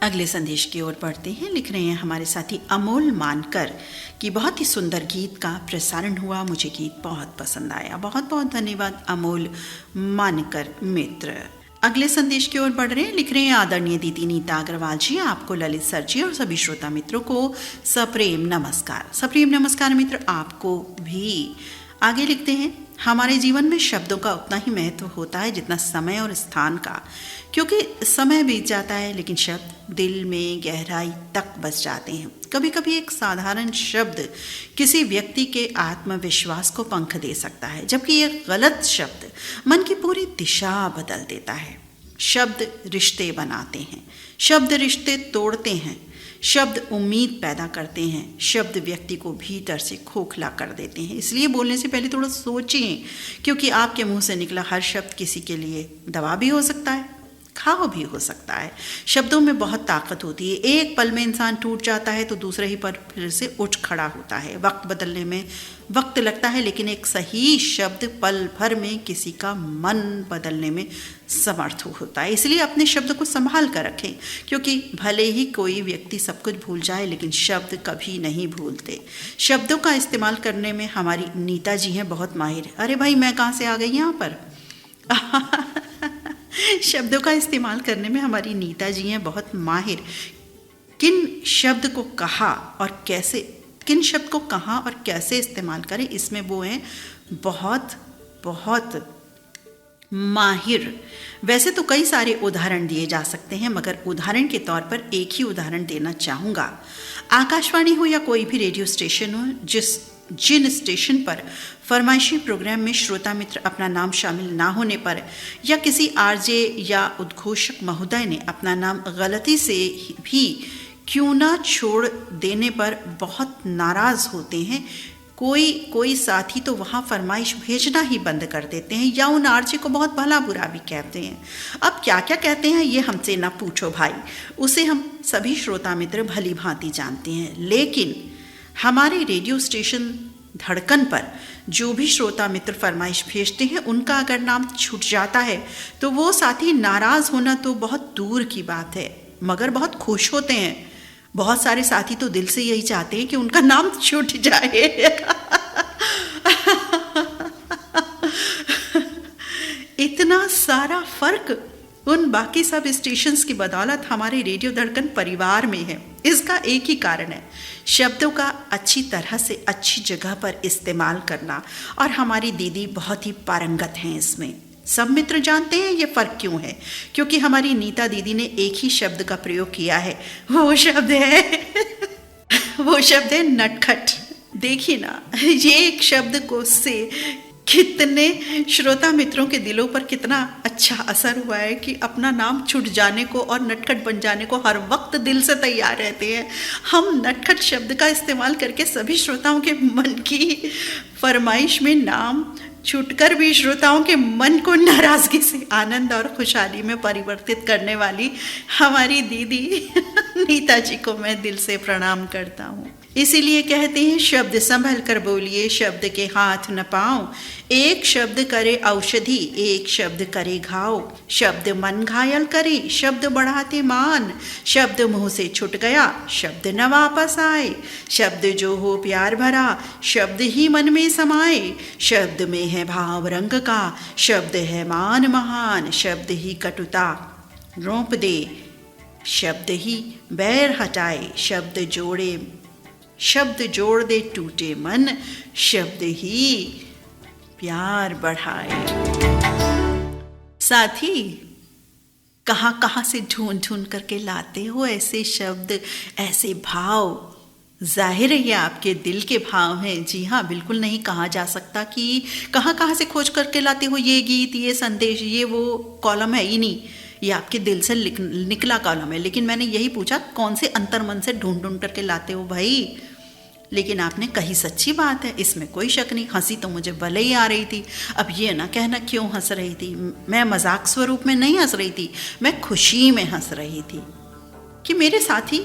अगले संदेश की ओर बढ़ते हैं। लिख रहे हैं हमारे साथी अमोल मानकर कि बहुत ही सुंदर गीत का प्रसारण हुआ, मुझे गीत बहुत पसंद आया। बहुत बहुत धन्यवाद अमोल मानकर मित्र। अगले संदेश की ओर बढ़ रहे हैं। लिख रहे हैं आदरणीय दीदी नीता अग्रवाल जी, आपको ललित सर जी और सभी श्रोता मित्रों को सप्रेम नमस्कार। सप्रेम नमस्कार मित्र आपको भी। आगे लिखते हैं, हमारे जीवन में शब्दों का उतना ही महत्व होता है जितना समय और स्थान का, क्योंकि समय बीत जाता है लेकिन शब्द दिल में गहराई तक बस जाते हैं। कभी कभी एक साधारण शब्द किसी व्यक्ति के आत्मविश्वास को पंख दे सकता है, जबकि एक गलत शब्द मन की पूरी दिशा बदल देता है। शब्द रिश्ते बनाते हैं, शब्द रिश्ते तोड़ते हैं, शब्द उम्मीद पैदा करते हैं, शब्द व्यक्ति को भीतर से खोखला कर देते हैं। इसलिए बोलने से पहले थोड़ा सोचें, क्योंकि आपके मुंह से निकला हर शब्द किसी के लिए दवा भी हो सकता है, घाव भी हो सकता है। शब्दों में बहुत ताकत होती है। एक पल में इंसान टूट जाता है तो दूसरे ही पर फिर से उठ खड़ा होता है। वक्त बदलने में वक्त लगता है, लेकिन एक सही शब्द पल भर में किसी का मन बदलने में समर्थ होता है। इसलिए अपने शब्द को संभाल कर रखें, क्योंकि भले ही कोई व्यक्ति सब कुछ भूल जाए लेकिन शब्द कभी नहीं भूलते। शब्दों का इस्तेमाल करने में हमारी नीता जी हैं बहुत माहिर। अरे भाई, मैं कहाँ से आ गई यहाँ पर शब्दों का इस्तेमाल करने में हमारी नीता जी हैं बहुत माहिर। किन शब्द को कहा और कैसे किन शब्द को कहाँ और कैसे इस्तेमाल करें, इसमें वो हैं बहुत बहुत माहिर। वैसे तो कई सारे उदाहरण दिए जा सकते हैं, मगर उदाहरण के तौर पर एक ही उदाहरण देना चाहूँगा। आकाशवाणी हो या कोई भी रेडियो स्टेशन हो, जिन स्टेशन पर फरमाइशी प्रोग्राम में श्रोता मित्र अपना नाम शामिल ना होने पर या किसी आरजे या उद्घोषक महोदय ने अपना नाम गलती से भी क्यों ना छोड़ देने पर बहुत नाराज़ होते हैं, कोई साथी तो वहाँ फरमाइश भेजना ही बंद कर देते हैं या उन आरजे को बहुत भला बुरा भी कहते हैं। अब क्या क्या कहते हैं ये हमसे ना पूछो भाई, उसे हम सभी श्रोता मित्र भली भांति जानते हैं। लेकिन हमारे रेडियो स्टेशन धड़कन पर जो भी श्रोता मित्र फरमाइश भेजते हैं, उनका अगर नाम छूट जाता है तो वो साथी नाराज़ होना तो बहुत दूर की बात है, मगर बहुत खुश होते हैं। बहुत सारे साथी तो दिल से यही चाहते हैं कि उनका नाम छूट जाए। इतना सारा फर्क उन बाकी सब स्टेशंस की बदौलत हमारे रेडियो धड़कन परिवार में है। इसका एक ही कारण है, शब्दों का अच्छी तरह से अच्छी जगह पर इस्तेमाल करना, और हमारी दीदी बहुत ही पारंगत हैं इसमें। सब मित्र जानते हैं ये फ़र्क क्यों है, क्योंकि हमारी नीता दीदी ने एक ही शब्द का प्रयोग किया है। वो शब्द है नटखट। देखिए ना, ये एक शब्द को से कितने श्रोता मित्रों के दिलों पर कितना अच्छा असर हुआ है कि अपना नाम छूट जाने को और नटखट बन जाने को हर वक्त दिल से तैयार रहते हैं। हम नटखट शब्द का इस्तेमाल करके सभी श्रोताओं के मन की फरमाइश में नाम छूटकर भी श्रोताओं के मन को नाराजगी से आनंद और खुशहाली में परिवर्तित करने वाली हमारी दीदी नीता जी को मैं दिल से प्रणाम करता हूँ। इसीलिए कहते हैं, शब्द संभल कर बोलिए, शब्द के हाथ न पाँव, एक शब्द करे औषधि, एक शब्द करे घाव, शब्द मन घायल करे, शब्द बढ़ाते मान, शब्द मुंह से छूट गया, शब्द न वापस आए, शब्द जो हो प्यार भरा, शब्द ही मन में समाए, शब्द में है भाव रंग का, शब्द है मान महान, शब्द ही कटुता रोंप दे, शब्द ही बैर हटाए, शब्द जोड़ दे टूटे मन, शब्द ही प्यार बढ़ाए। साथी, कहाँ कहाँ से ढूंढ ढूंढ करके लाते हो ऐसे शब्द, ऐसे भाव। जाहिर है ये आपके दिल के भाव हैं। जी हाँ, बिल्कुल नहीं कहा जा सकता कि कहाँ कहाँ से खोज करके लाते हो ये गीत, ये संदेश, ये वो कॉलम है ही नहीं, ये आपके दिल से निकला कॉलम है। लेकिन मैंने यही पूछा कौन से अंतर्मन से ढूंढ ढूंढ करके लाते हो भाई। लेकिन आपने कही सच्ची बात है, इसमें कोई शक नहीं। हंसी तो मुझे भले ही आ रही थी। अब ये ना कहना क्यों हंस रही थी, मैं मजाक स्वरूप में नहीं हंस रही थी, मैं खुशी में हंस रही थी कि मेरे साथी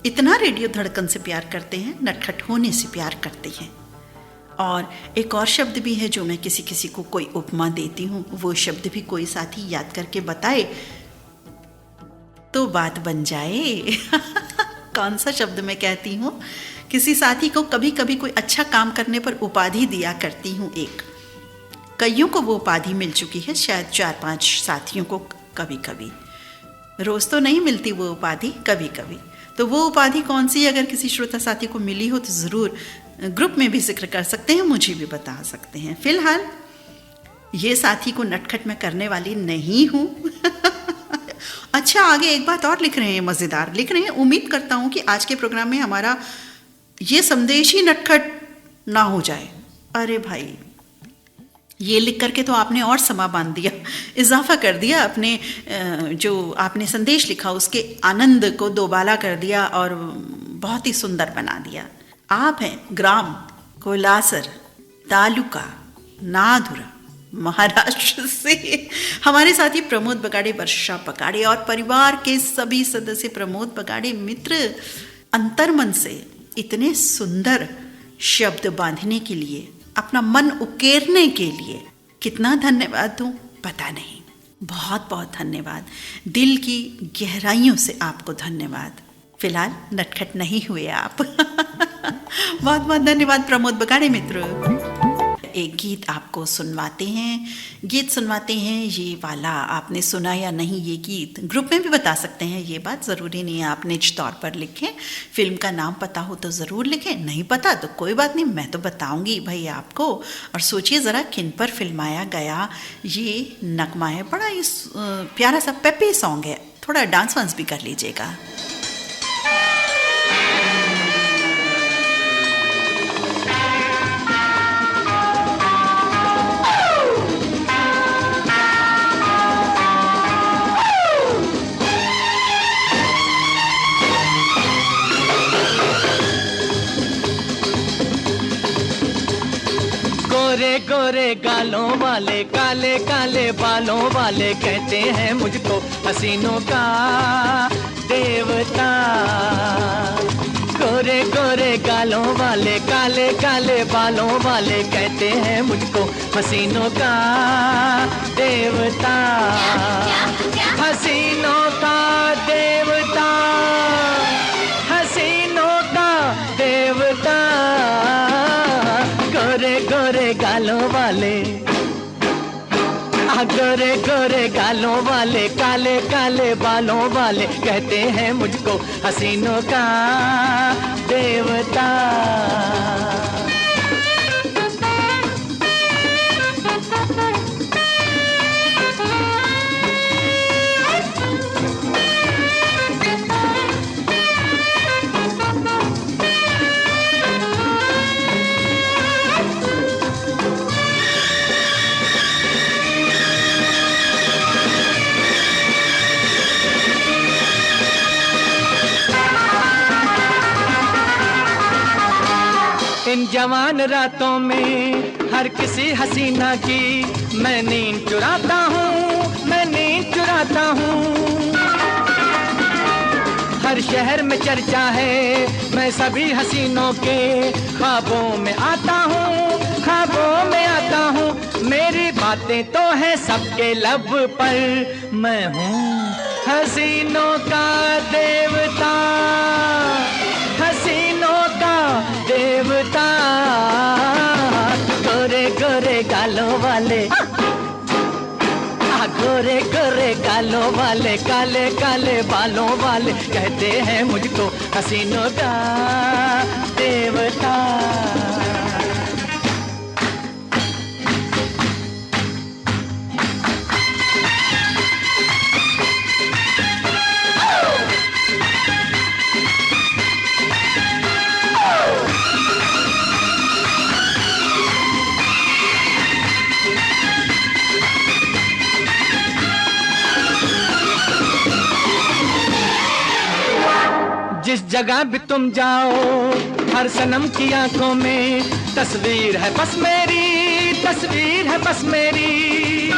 इतना रेडियो धड़कन से प्यार करते हैं, नटखट होने से प्यार करते हैं। और एक और शब्द भी है जो मैं किसी किसी को कोई उपमा देती हूँ, वो शब्द भी कोई साथी याद करके बताए तो बात बन जाए। कौन सा शब्द मैं कहती हूँ? किसी साथी को कभी कभी कोई अच्छा काम करने पर उपाधि दिया करती हूँ एक। कईयों को वो उपाधि मिल चुकी है, शायद 4-5 साथियों को कभी कभी। रोज़ तो नहीं मिलती वो उपाधि, कभी कभी। तो वो उपाधि कौन सी, अगर किसी श्रोता साथी को मिली हो तो ज़रूर ग्रुप में भी जिक्र कर सकते हैं, मुझे भी बता सकते हैं। फिलहाल ये साथी को नटखट मैं करने वाली नहीं हूँ। अच्छा, आगे एक बात और लिख रहे हैं, मज़ेदार लिख रहे हैं। उम्मीद करता हूँ कि आज के प्रोग्राम में हमारा ये संदेश ही नटखट ना हो जाए। अरे भाई, ये लिख करके तो आपने और समा बांध दिया, इजाफा कर दिया अपने जो आपने संदेश लिखा उसके आनंद को दोबाला कर दिया और बहुत ही सुंदर बना दिया। आप हैं ग्राम कोलासर, तालुका नाधुरा, महाराष्ट्र से हमारे साथी प्रमोद बगाड़े, वर्षा बगाड़े और परिवार के सभी सदस्य प्रमोद बगाड़े मित्र अंतर्मन से इतने सुंदर शब्द बांधने के लिए, अपना मन उकेरने के लिए कितना धन्यवाद दूं पता नहीं। बहुत बहुत धन्यवाद, दिल की गहराइयों से आपको धन्यवाद। फिलहाल नटखट नहीं हुए आप। बहुत बहुत धन्यवाद प्रमोद बगाड़े मित्र। एक गीत आपको सुनवाते हैं ये वाला आपने सुना या नहीं। ये गीत ग्रुप में भी बता सकते हैं, ये बात ज़रूरी नहीं है आप निज तौर पर लिखें। फिल्म का नाम पता हो तो ज़रूर लिखें, नहीं पता तो कोई बात नहीं, मैं तो बताऊंगी भाई आपको। और सोचिए ज़रा किन पर फिल्माया गया ये नगमा है। बड़ा ही प्यारा सा पेपी सॉन्ग है, थोड़ा डांस वांस भी कर लीजिएगा।
गोरे गोरे गालों वाले काले काले बालों वाले कहते हैं मुझको हसीनों का देवता। गोरे गोरे गालों वाले काले काले बालों वाले कहते हैं मुझको हसीनों का देवता। हसीनों का देवता, हसीनों का देवता। गोरे गोरे गालों वाले, गोरे गोरे गालों वाले काले काले बालों वाले कहते हैं मुझको हसीनों का देवता। इन जवान रातों में हर किसी हसीना की मैं नींद चुराता हूँ, मैं नींद चुराता हूँ। हर शहर में चर्चा है, मैं सभी हसीनों के ख्वाबों में आता हूँ, ख्वाबों में आता हूँ। मेरी बातें तो है सबके लब पर, मैं हूँ हसीनों का देवता, हसीनों का देवता। गोरे गोरे गालों वाले, गोरे गोरे गालों वाले काले काले बालों वाले कहते हैं मुझको हसीनों का देवता। जिस जगह भी तुम जाओ हर सनम की आंखों में तस्वीर है बस मेरी, तस्वीर है बस मेरी।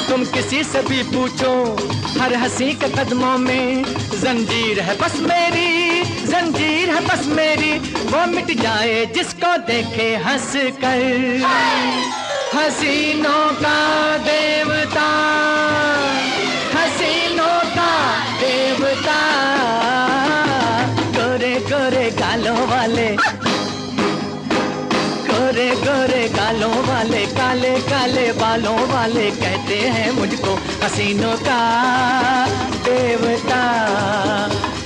तुम किसी से भी पूछो हर हंसी के कदमों में जंजीर है बस मेरी, जंजीर है बस मेरी। वो मिट जाए जिसको देखे हंस कर, हसीनों का देवता, हसीनों का देवता। गोरे गोरे गालों वाले, गोरे गोरे गालों वाले काले काले बालों वाले कहते हैं मुझको हसीनों का देवता,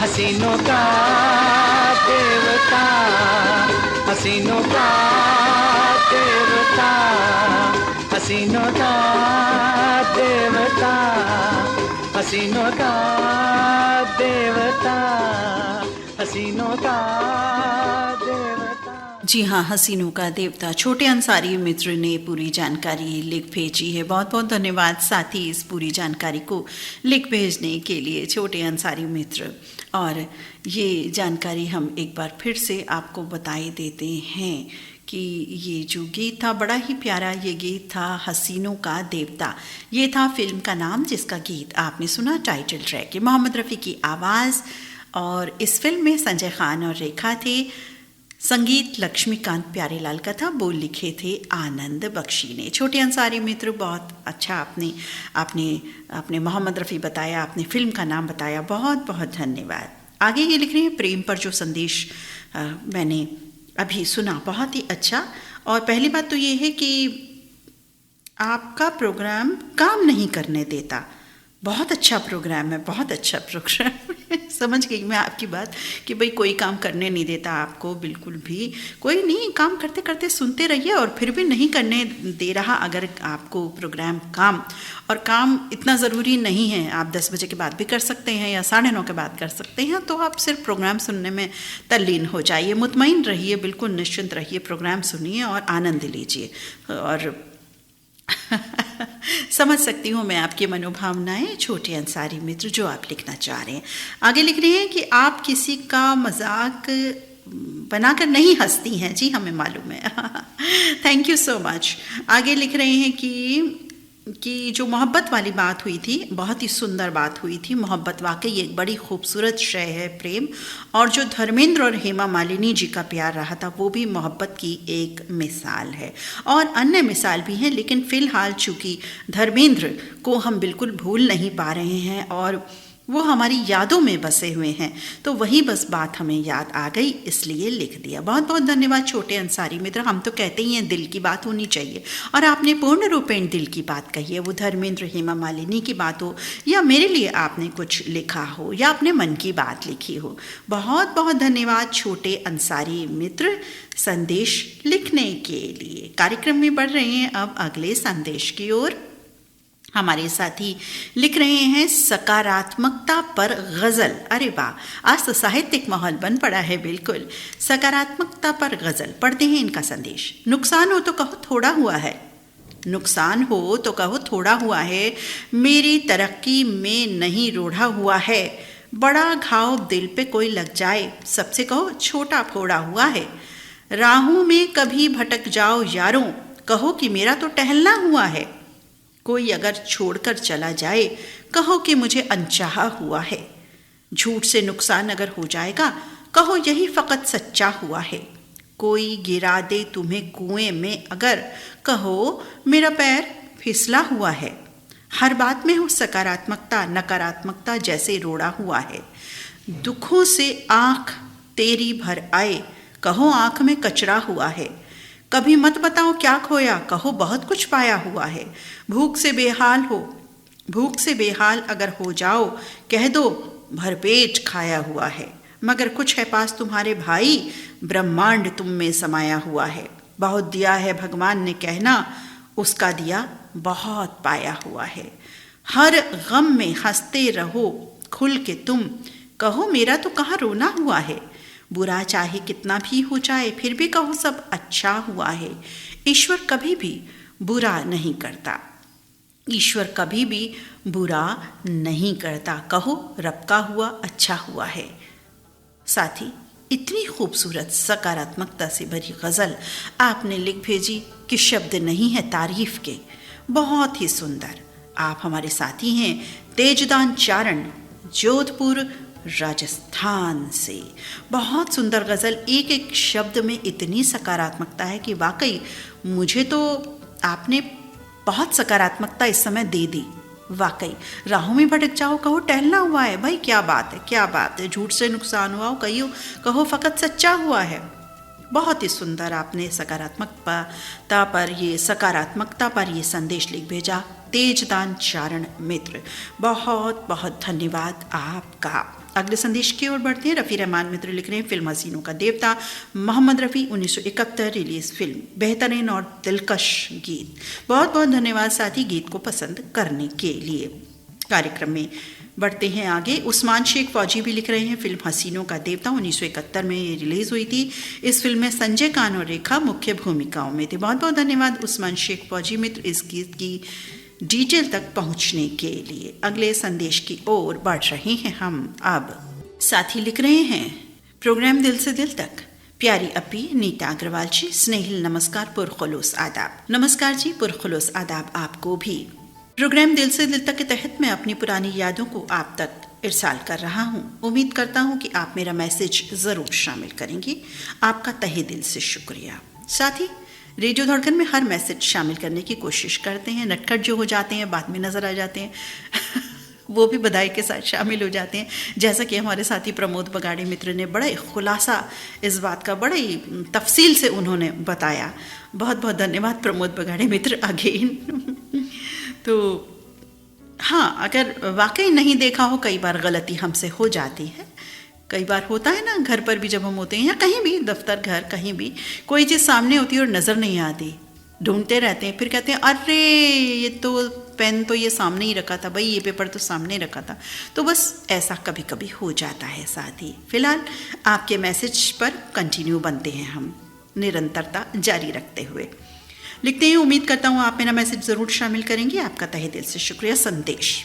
हसीनों का देवता, हसीनों का देवता, हसीनों का देवता, हसीनों का देवता, हसीनों का देवता।
जी हाँ, हसीनों का देवता। छोटे अंसारी मित्र ने पूरी जानकारी लिख भेजी है। बहुत बहुत धन्यवाद साथी इस पूरी जानकारी को लिख भेजने के लिए छोटे अंसारी मित्र। और ये जानकारी हम एक बार फिर से आपको बताए देते हैं कि ये जो गीत था बड़ा ही प्यारा, ये गीत था हसीनों का देवता। ये था फिल्म का नाम जिसका गीत आपने सुना, टाइटल ट्रैक है मोहम्मद रफ़ी की आवाज़। और इस फिल्म में संजय खान और रेखा थे, संगीत लक्ष्मीकांत प्यारेलाल का था, बोल लिखे थे आनंद बख्शी ने। छोटे अंसारी मित्र, बहुत अच्छा आपने मोहम्मद रफ़ी बताया, आपने फिल्म का नाम बताया, बहुत बहुत धन्यवाद। आगे ये लिख रहे हैं प्रेम पर जो संदेश मैंने अभी सुना, बहुत ही अच्छा। और पहली बात तो ये है कि आपका प्रोग्राम काम नहीं करने देता। बहुत अच्छा प्रोग्राम है, बहुत अच्छा प्रोग्राम है। समझ गई मैं आपकी बात कि भाई कोई काम करने नहीं देता आपको, बिल्कुल भी कोई नहीं। काम करते करते सुनते रहिए, और फिर भी नहीं करने दे रहा अगर आपको प्रोग्राम काम, और काम इतना ज़रूरी नहीं है, आप 10 बजे के बाद भी कर सकते हैं या 9:30 के बाद कर सकते हैं, तो आप सिर्फ प्रोग्राम सुनने में तल्लीन हो जाइए, मुतमईन रहिए, बिल्कुल निश्चिंत रहिए, प्रोग्राम सुनिए और आनंद लीजिए। और समझ सकती हूँ मैं आपकी मनोभावनाएं छोटे अंसारी मित्र, जो आप लिखना चाह रहे हैं। आगे लिख रहे हैं कि आप किसी का मजाक बनाकर नहीं हंसती हैं। जी हमें मालूम है। Thank you so much. आगे लिख रहे हैं कि जो मोहब्बत वाली बात हुई थी, बहुत ही सुंदर बात हुई थी। मोहब्बत वाकई एक बड़ी खूबसूरत शय है, प्रेम, और जो धर्मेंद्र और हेमा मालिनी जी का प्यार रहा था वो भी मोहब्बत की एक मिसाल है, और अन्य मिसाल भी हैं, लेकिन फ़िलहाल चूँकि धर्मेंद्र को हम बिल्कुल भूल नहीं पा रहे हैं और वो हमारी यादों में बसे हुए हैं, तो वही बस बात हमें याद आ गई, इसलिए लिख दिया। बहुत बहुत धन्यवाद छोटे अंसारी मित्र। हम तो कहते ही हैं दिल की बात होनी चाहिए, और आपने पूर्ण रूपेण दिल की बात कही है, वो धर्मेंद्र हेमा मालिनी की बात हो या मेरे लिए आपने कुछ लिखा हो या अपने मन की बात लिखी हो। बहुत बहुत धन्यवाद छोटे अंसारी मित्र संदेश लिखने के लिए। कार्यक्रम में बढ़ रहे हैं अब अगले संदेश की ओर। हमारे साथी लिख रहे हैं सकारात्मकता पर गज़ल। अरे वाह, आज तो साहित्यिक माहौल बन पड़ा है। बिल्कुल, सकारात्मकता पर गज़ल। पढ़ते हैं इनका संदेश। नुकसान हो तो कहो थोड़ा हुआ है, नुकसान हो तो कहो थोड़ा हुआ है, मेरी तरक्की में नहीं रोढ़ा हुआ है, बड़ा घाव दिल पे कोई लग जाए, सबसे कहो छोटा फोड़ा हुआ है, राहों में कभी भटक जाओ यारों, कहो कि मेरा तो टहलना हुआ है, कोई अगर छोड़कर चला जाए कहो कि मुझे अनचाहा हुआ है, झूठ से नुकसान अगर हो जाएगा कहो यही फ़कत सच्चा हुआ है, कोई गिरा दे तुम्हें कुएं में अगर कहो मेरा पैर फिसला हुआ है, हर बात में हो सकारात्मकता, नकारात्मकता जैसे रोड़ा हुआ है, दुखों से आँख तेरी भर आए कहो आँख में कचरा हुआ है, कभी मत बताओ क्या खोया कहो बहुत कुछ पाया हुआ है, भूख से बेहाल अगर हो जाओ कह दो भरपेट खाया हुआ है, मगर कुछ है पास तुम्हारे भाई ब्रह्मांड तुम में समाया हुआ है, बहुत दिया है भगवान ने कहना उसका दिया बहुत पाया हुआ है, हर गम में हंसते रहो खुल के तुम, कहो मेरा तो कहाँ रोना हुआ है, बुरा चाहे कितना भी हो जाए फिर भी कहो सब अच्छा हुआ है, ईश्वर कभी भी बुरा नहीं करता, ईश्वर कभी भी बुरा नहीं करता, कहो रब का हुआ अच्छा हुआ है। साथी, इतनी खूबसूरत सकारात्मकता से भरी गज़ल आपने लिख भेजी कि शब्द नहीं है तारीफ के। बहुत ही सुंदर। आप हमारे साथी हैं तेजदान चारण, जोधपुर राजस्थान से। बहुत सुंदर गज़ल, एक एक शब्द में इतनी सकारात्मकता है कि वाकई मुझे तो आपने बहुत सकारात्मकता इस समय दे दी। वाकई राहों में भटक जाओ कहो टहलना हुआ है, भाई क्या बात है, क्या बात है, झूठ से नुकसान हुआ हो कहो फ़कत सच्चा हुआ है। बहुत ही सुंदर आपने सकारात्मकता पर ये संदेश लिख भेजा तेजदान चारण मित्र। बहुत बहुत धन्यवाद आपका। अगले संदेश की ओर बढ़ते हैं। रफ़ी रहमान मित्र लिख रहे हैं फिल्म हसीनों का देवता, मोहम्मद रफ़ी 1971 रिलीज फिल्म, बेहतरीन और दिलकश गीत। बहुत बहुत धन्यवाद साथी गीत को पसंद करने के लिए। कार्यक्रम में बढ़ते हैं आगे। उस्मान शेख फौजी भी लिख रहे हैं फिल्म हसीनों का देवता 1971 में ये रिलीज़ हुई थी। इस फिल्म में संजय कान और रेखा मुख्य भूमिकाओं में थे। बहुत बहुत धन्यवाद उस्मान शेख फौजी मित्र इस गीत की डिटेल तक पहुंचने के लिए। अगले संदेश की ओर बढ़ रहे हैं हम अब। साथी लिख रहे हैं प्रोग्राम दिल से दिल तक, प्यारी अपी नीता अग्रवाल जी, स्नेहिल नमस्कार, पुरखुलूस आदाब। नमस्कार जी, पुरखुलूस आदाब आपको भी। प्रोग्राम दिल से दिल तक के तहत मैं अपनी पुरानी यादों को आप तक इरसाल कर रहा हूँ। उम्मीद करता हूँ कि आप मेरा मैसेज ज़रूर शामिल करेंगे। आपका तहे दिल से शुक्रिया। साथ ही रेडियो धड़कन में हर मैसेज शामिल करने की कोशिश करते हैं। नटखट जो हो जाते हैं बाद में नज़र आ जाते हैं वो भी बधाई के साथ शामिल हो जाते हैं। जैसा कि हमारे साथी प्रमोद बगाड़े मित्र ने बड़ा ही खुलासा इस बात का बड़ा ही तफसील से उन्होंने बताया। बहुत बहुत धन्यवाद प्रमोद बगाड़े मित्र अगेन। तो हाँ, अगर वाकई नहीं देखा हो, कई बार गलती हमसे हो जाती है। कई बार होता है ना, घर पर भी जब हम होते हैं या कहीं भी, दफ्तर घर कहीं भी, कोई चीज़ सामने होती है और नज़र नहीं आती, ढूंढते रहते हैं, फिर कहते हैं अरे ये तो पेन तो ये सामने ही रखा था भाई, ये पेपर तो सामने रखा था। तो बस ऐसा कभी कभी हो जाता है साथी। फिलहाल आपके मैसेज पर कंटिन्यू बनते हैं हम, निरंतरता जारी रखते हुए। लिखते हैं, उम्मीद करता हूँ आप मेरा मैसेज ज़रूर शामिल करेंगे। आपका तहे दिल से शुक्रिया। संदेश,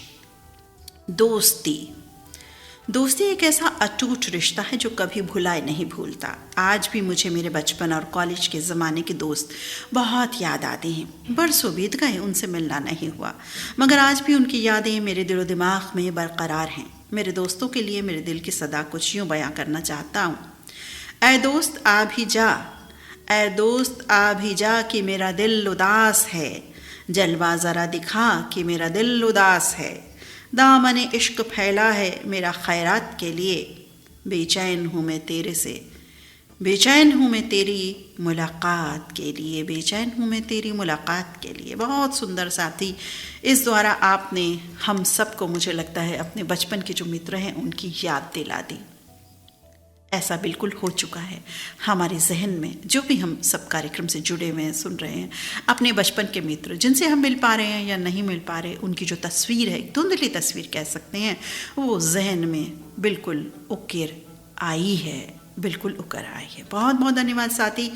दोस्ती एक ऐसा अटूट रिश्ता है जो कभी भुलाए नहीं भूलता। आज भी मुझे मेरे बचपन और कॉलेज के ज़माने के दोस्त बहुत याद आते हैं। बरसों बीत गए, उनसे मिलना नहीं हुआ, मगर आज भी उनकी यादें मेरे दिलो दिमाग में बरकरार हैं। मेरे दोस्तों के लिए मेरे दिल की सदा कुछ यूँ बयां करना चाहता हूँ। ऐ दोस्त आ भी जा, ऐ दोस्त आ भी जा कि मेरा दिल उदास है, जलवा ज़रा दिखा कि मेरा दिल उदास है, दामन इश्क फैला है मेरा खैरात के लिए, बेचैन हूँ मैं तेरे से, बेचैन हूँ मैं तेरी मुलाकात के लिए, बेचैन हूँ मैं तेरी मुलाकात के लिए। बहुत सुंदर साथी, इस द्वारा आपने हम सबको, मुझे लगता है, अपने बचपन के जो मित्र हैं उनकी याद दिला दी। ऐसा बिल्कुल हो चुका है हमारे जहन में। जो भी हम सब कार्यक्रम से जुड़े हुए हैं, सुन रहे हैं, अपने बचपन के मित्र जिनसे हम मिल पा रहे हैं या नहीं मिल पा रहे, उनकी जो तस्वीर है, धुंधली तस्वीर कह सकते हैं, वो जहन में बिल्कुल उकर आई है, बिल्कुल उकर आई है। बहुत बहुत धन्यवाद साथी,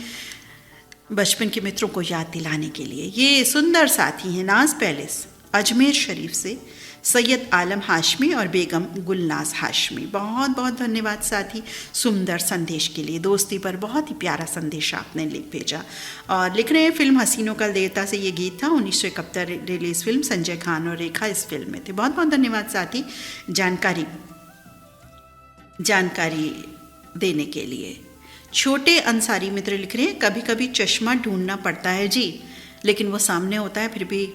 बचपन के मित्रों को याद दिलाने के लिए। ये सुंदर साथी हैं नाज पैलेस अजमेर शरीफ से सैयद आलम हाशमी और बेगम गुलनाज हाशमी। बहुत बहुत धन्यवाद साथी सुंदर संदेश के लिए। दोस्ती पर बहुत ही प्यारा संदेश आपने लिख भेजा और लिख रहे हैं, फिल्म हसीनों का देवता से ये गीत था। 1971 रिलीज फिल्म, संजय खान और रेखा इस फिल्म में थे। बहुत बहुत धन्यवाद साथी जानकारी देने के लिए। छोटे अंसारी मित्र लिख रहे हैं, कभी कभी चश्मा ढूंढना पड़ता है जी, लेकिन वो सामने होता है, फिर भी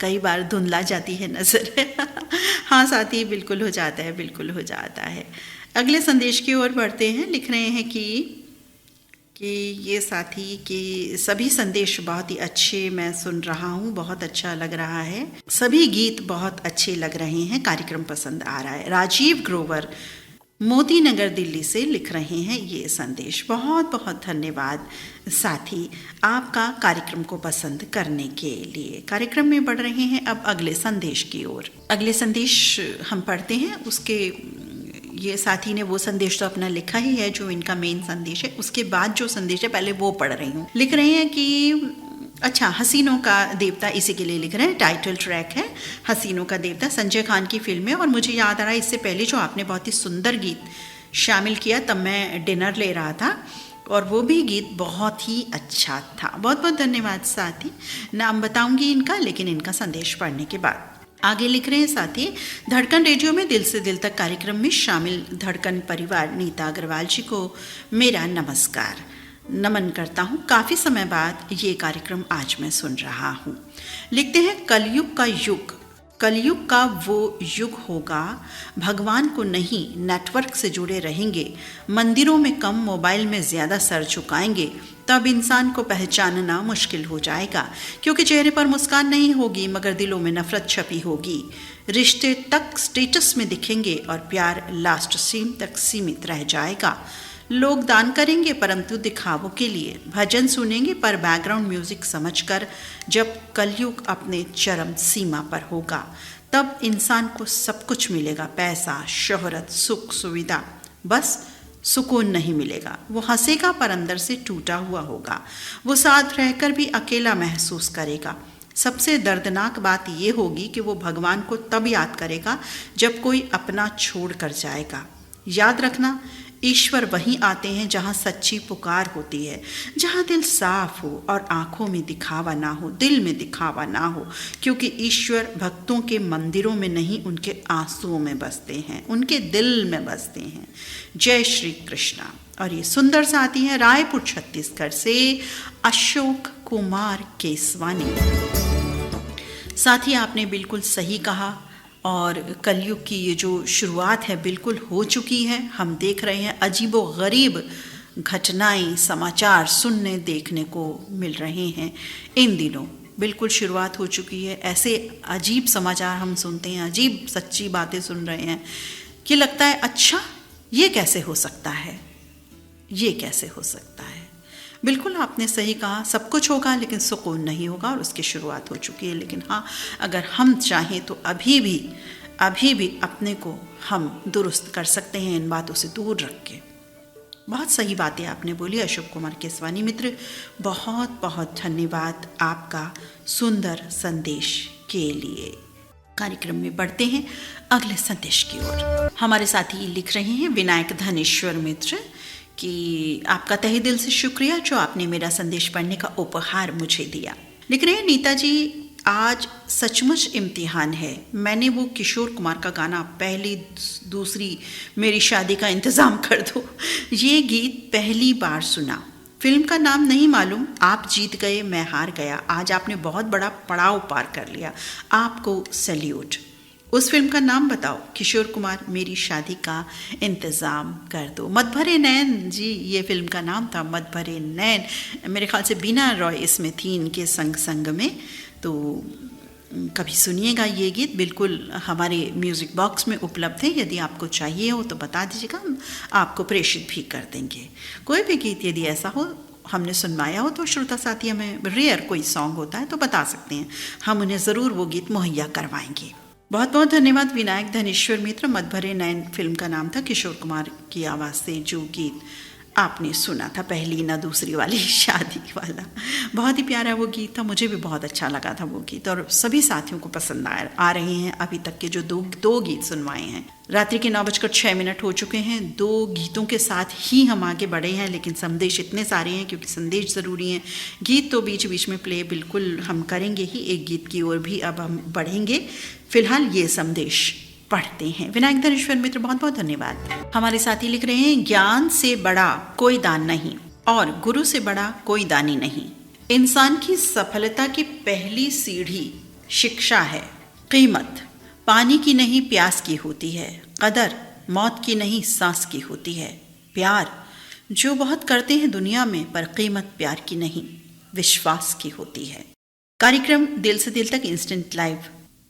कई बार धुंधला जाती है नज़र। हाँ साथी, बिल्कुल हो जाता है, बिल्कुल हो जाता है। अगले संदेश की ओर बढ़ते हैं। लिख रहे हैं कि ये साथी कि सभी संदेश बहुत ही अच्छे मैं सुन रहा हूँ, बहुत अच्छा लग रहा है, सभी गीत बहुत अच्छे लग रहे हैं, कार्यक्रम पसंद आ रहा है। राजीव ग्रोवर मोती नगर दिल्ली से लिख रहे हैं ये संदेश। बहुत बहुत धन्यवाद साथी आपका कार्यक्रम को पसंद करने के लिए। कार्यक्रम में बढ़ रहे हैं अब अगले संदेश की ओर। अगले संदेश हम पढ़ते हैं, उसके ये साथी ने वो संदेश तो अपना लिखा ही है जो इनका मेन संदेश है, उसके बाद जो संदेश है पहले वो पढ़ रही हूँ। लिख रहे हैं कि अच्छा, हसीनों का देवता इसी के लिए लिख रहे हैं, टाइटल ट्रैक है हसीनों का देवता, संजय खान की फिल्म है। और मुझे याद आ रहा है, इससे पहले जो आपने बहुत ही सुंदर गीत शामिल किया, तब मैं डिनर ले रहा था और वो भी गीत बहुत ही अच्छा था। बहुत बहुत धन्यवाद साथी। नाम बताऊंगी इनका, लेकिन इनका संदेश पढ़ने के बाद। आगे लिख रहे हैं साथी, धड़कन रेडियो में दिल से दिल तक कार्यक्रम में शामिल धड़कन परिवार नीता अग्रवाल जी को मेरा नमस्कार, नमन करता हूँ। काफ़ी समय बाद ये कार्यक्रम आज मैं सुन रहा हूँ। लिखते हैं, कलयुग का वो युग होगा, भगवान को नहीं नेटवर्क से जुड़े रहेंगे, मंदिरों में कम मोबाइल में ज़्यादा सर झुकाएंगे, तब इंसान को पहचानना मुश्किल हो जाएगा, क्योंकि चेहरे पर मुस्कान नहीं होगी मगर दिलों में नफरत छपी होगी। रिश्ते तक स्टेटस में दिखेंगे और प्यार लास्ट सीन तक सीमित रह जाएगा। लोग दान करेंगे परंतु दिखावों के लिए, भजन सुनेंगे पर बैकग्राउंड म्यूजिक समझकर। जब कलयुग अपने चरम सीमा पर होगा तब इंसान को सब कुछ मिलेगा, पैसा, शोहरत, सुख, सुविधा, बस सुकून नहीं मिलेगा। वो हंसेगा पर अंदर से टूटा हुआ होगा, वो साथ रहकर भी अकेला महसूस करेगा। सबसे दर्दनाक बात ये होगी कि वो भगवान को तब याद करेगा जब कोई अपना छोड़ कर जाएगा। याद रखना, ईश्वर वहीं आते हैं जहाँ सच्ची पुकार होती है, जहाँ दिल साफ हो और आँखों में दिखावा ना हो, दिल में दिखावा ना हो, क्योंकि ईश्वर भक्तों के मंदिरों में नहीं, उनके आंसुओं में बसते हैं, उनके दिल में बसते हैं। जय श्री कृष्णा। और ये सुंदर साथी हैं रायपुर छत्तीसगढ़ से अशोक कुमार केसवानी। साथी, आपने बिल्कुल सही कहा और कलयुग की ये जो शुरुआत है बिल्कुल हो चुकी है। हम देख रहे हैं अजीबो गरीब घटनाएं, समाचार सुनने देखने को मिल रहे हैं इन दिनों। बिल्कुल शुरुआत हो चुकी है। ऐसे अजीब समाचार हम सुनते हैं, अजीब सच्ची बातें सुन रहे हैं कि लगता है अच्छा ये कैसे हो सकता है, ये कैसे हो सकता है। बिल्कुल आपने सही कहा, सब कुछ होगा लेकिन सुकून नहीं होगा और उसकी शुरुआत हो चुकी है। लेकिन हाँ, अगर हम चाहें तो अभी भी अपने को हम दुरुस्त कर सकते हैं इन बातों से दूर रख के। बहुत सही बातें आपने बोली अशोक कुमार केसवानी मित्र, बहुत बहुत धन्यवाद आपका सुंदर संदेश के लिए। कार्यक्रम में बढ़ते हैं अगले संदेश की ओर। हमारे साथी लिख रहे हैं विनायक धनेश्वर मित्र कि आपका तहे दिल से शुक्रिया जो आपने मेरा संदेश पढ़ने का उपहार मुझे दिया। लिख रहे हैं नीता जी, आज सचमुच इम्तिहान है। मैंने वो किशोर कुमार का गाना पहली दूसरी मेरी शादी का इंतज़ाम कर दो, ये गीत पहली बार सुना। फिल्म का नाम नहीं मालूम। आप जीत गए, मैं हार गया। आज आपने बहुत बड़ा पड़ाव पार कर लिया, आपको सैल्यूट। उस फिल्म का नाम बताओ। किशोर कुमार, मेरी शादी का इंतज़ाम कर दो। मत भरे नैन जी, ये फिल्म का नाम था, मत भरे नैन। मेरे ख्याल से बीना रॉय इसमें थी इनके संग में। तो कभी सुनिएगा ये गीत, बिल्कुल हमारे म्यूज़िक बॉक्स में उपलब्ध है। यदि आपको चाहिए हो तो बता दीजिएगा, हम आपको प्रेषित भी कर देंगे। कोई भी गीत यदि ऐसा हो हमने सुनवाया हो तो श्रोता साथी हमें, रेयर कोई सॉन्ग होता है तो बता सकते हैं, हम उन्हें ज़रूर वो गीत मुहैया करवाएंगे। बहुत बहुत धन्यवाद विनायक धनेश्वर मित्र। मत भरे नैन फिल्म का नाम था, किशोर कुमार की आवाज़ से जो गीत आपने सुना था, पहली ना दूसरी वाली शादी वाला, बहुत ही प्यारा वो गीत था। मुझे भी बहुत अच्छा लगा था वो गीत और सभी साथियों को पसंद आ रहे हैं अभी तक के जो दो गीत सुनवाए हैं। रात्रि के 9:06 हो चुके हैं। 2 गीतों के साथ ही हम आगे बढ़े हैं, लेकिन संदेश इतने सारे हैं क्योंकि संदेश ज़रूरी हैं। गीत तो बीच बीच में प्ले बिल्कुल हम करेंगे ही, एक गीत की ओर भी अब हम बढ़ेंगे। फिलहाल ये संदेश पढ़ते हैं। विनायक धनेश्वर मित्र, बहुत बहुत धन्यवाद। हमारे साथी लिख रहे हैं, ज्ञान से बड़ा कोई दान नहीं और गुरु से बड़ा कोई दानी नहीं। इंसान की सफलता की पहली सीढ़ी शिक्षा है। कीमत पानी की नहीं प्यास की होती है, कदर मौत की नहीं सांस की होती है। प्यार जो बहुत करते हैं दुनिया में, पर कीमत प्यार की नहीं विश्वास की होती है। कार्यक्रम दिल से दिल तक इंस्टेंट लाइव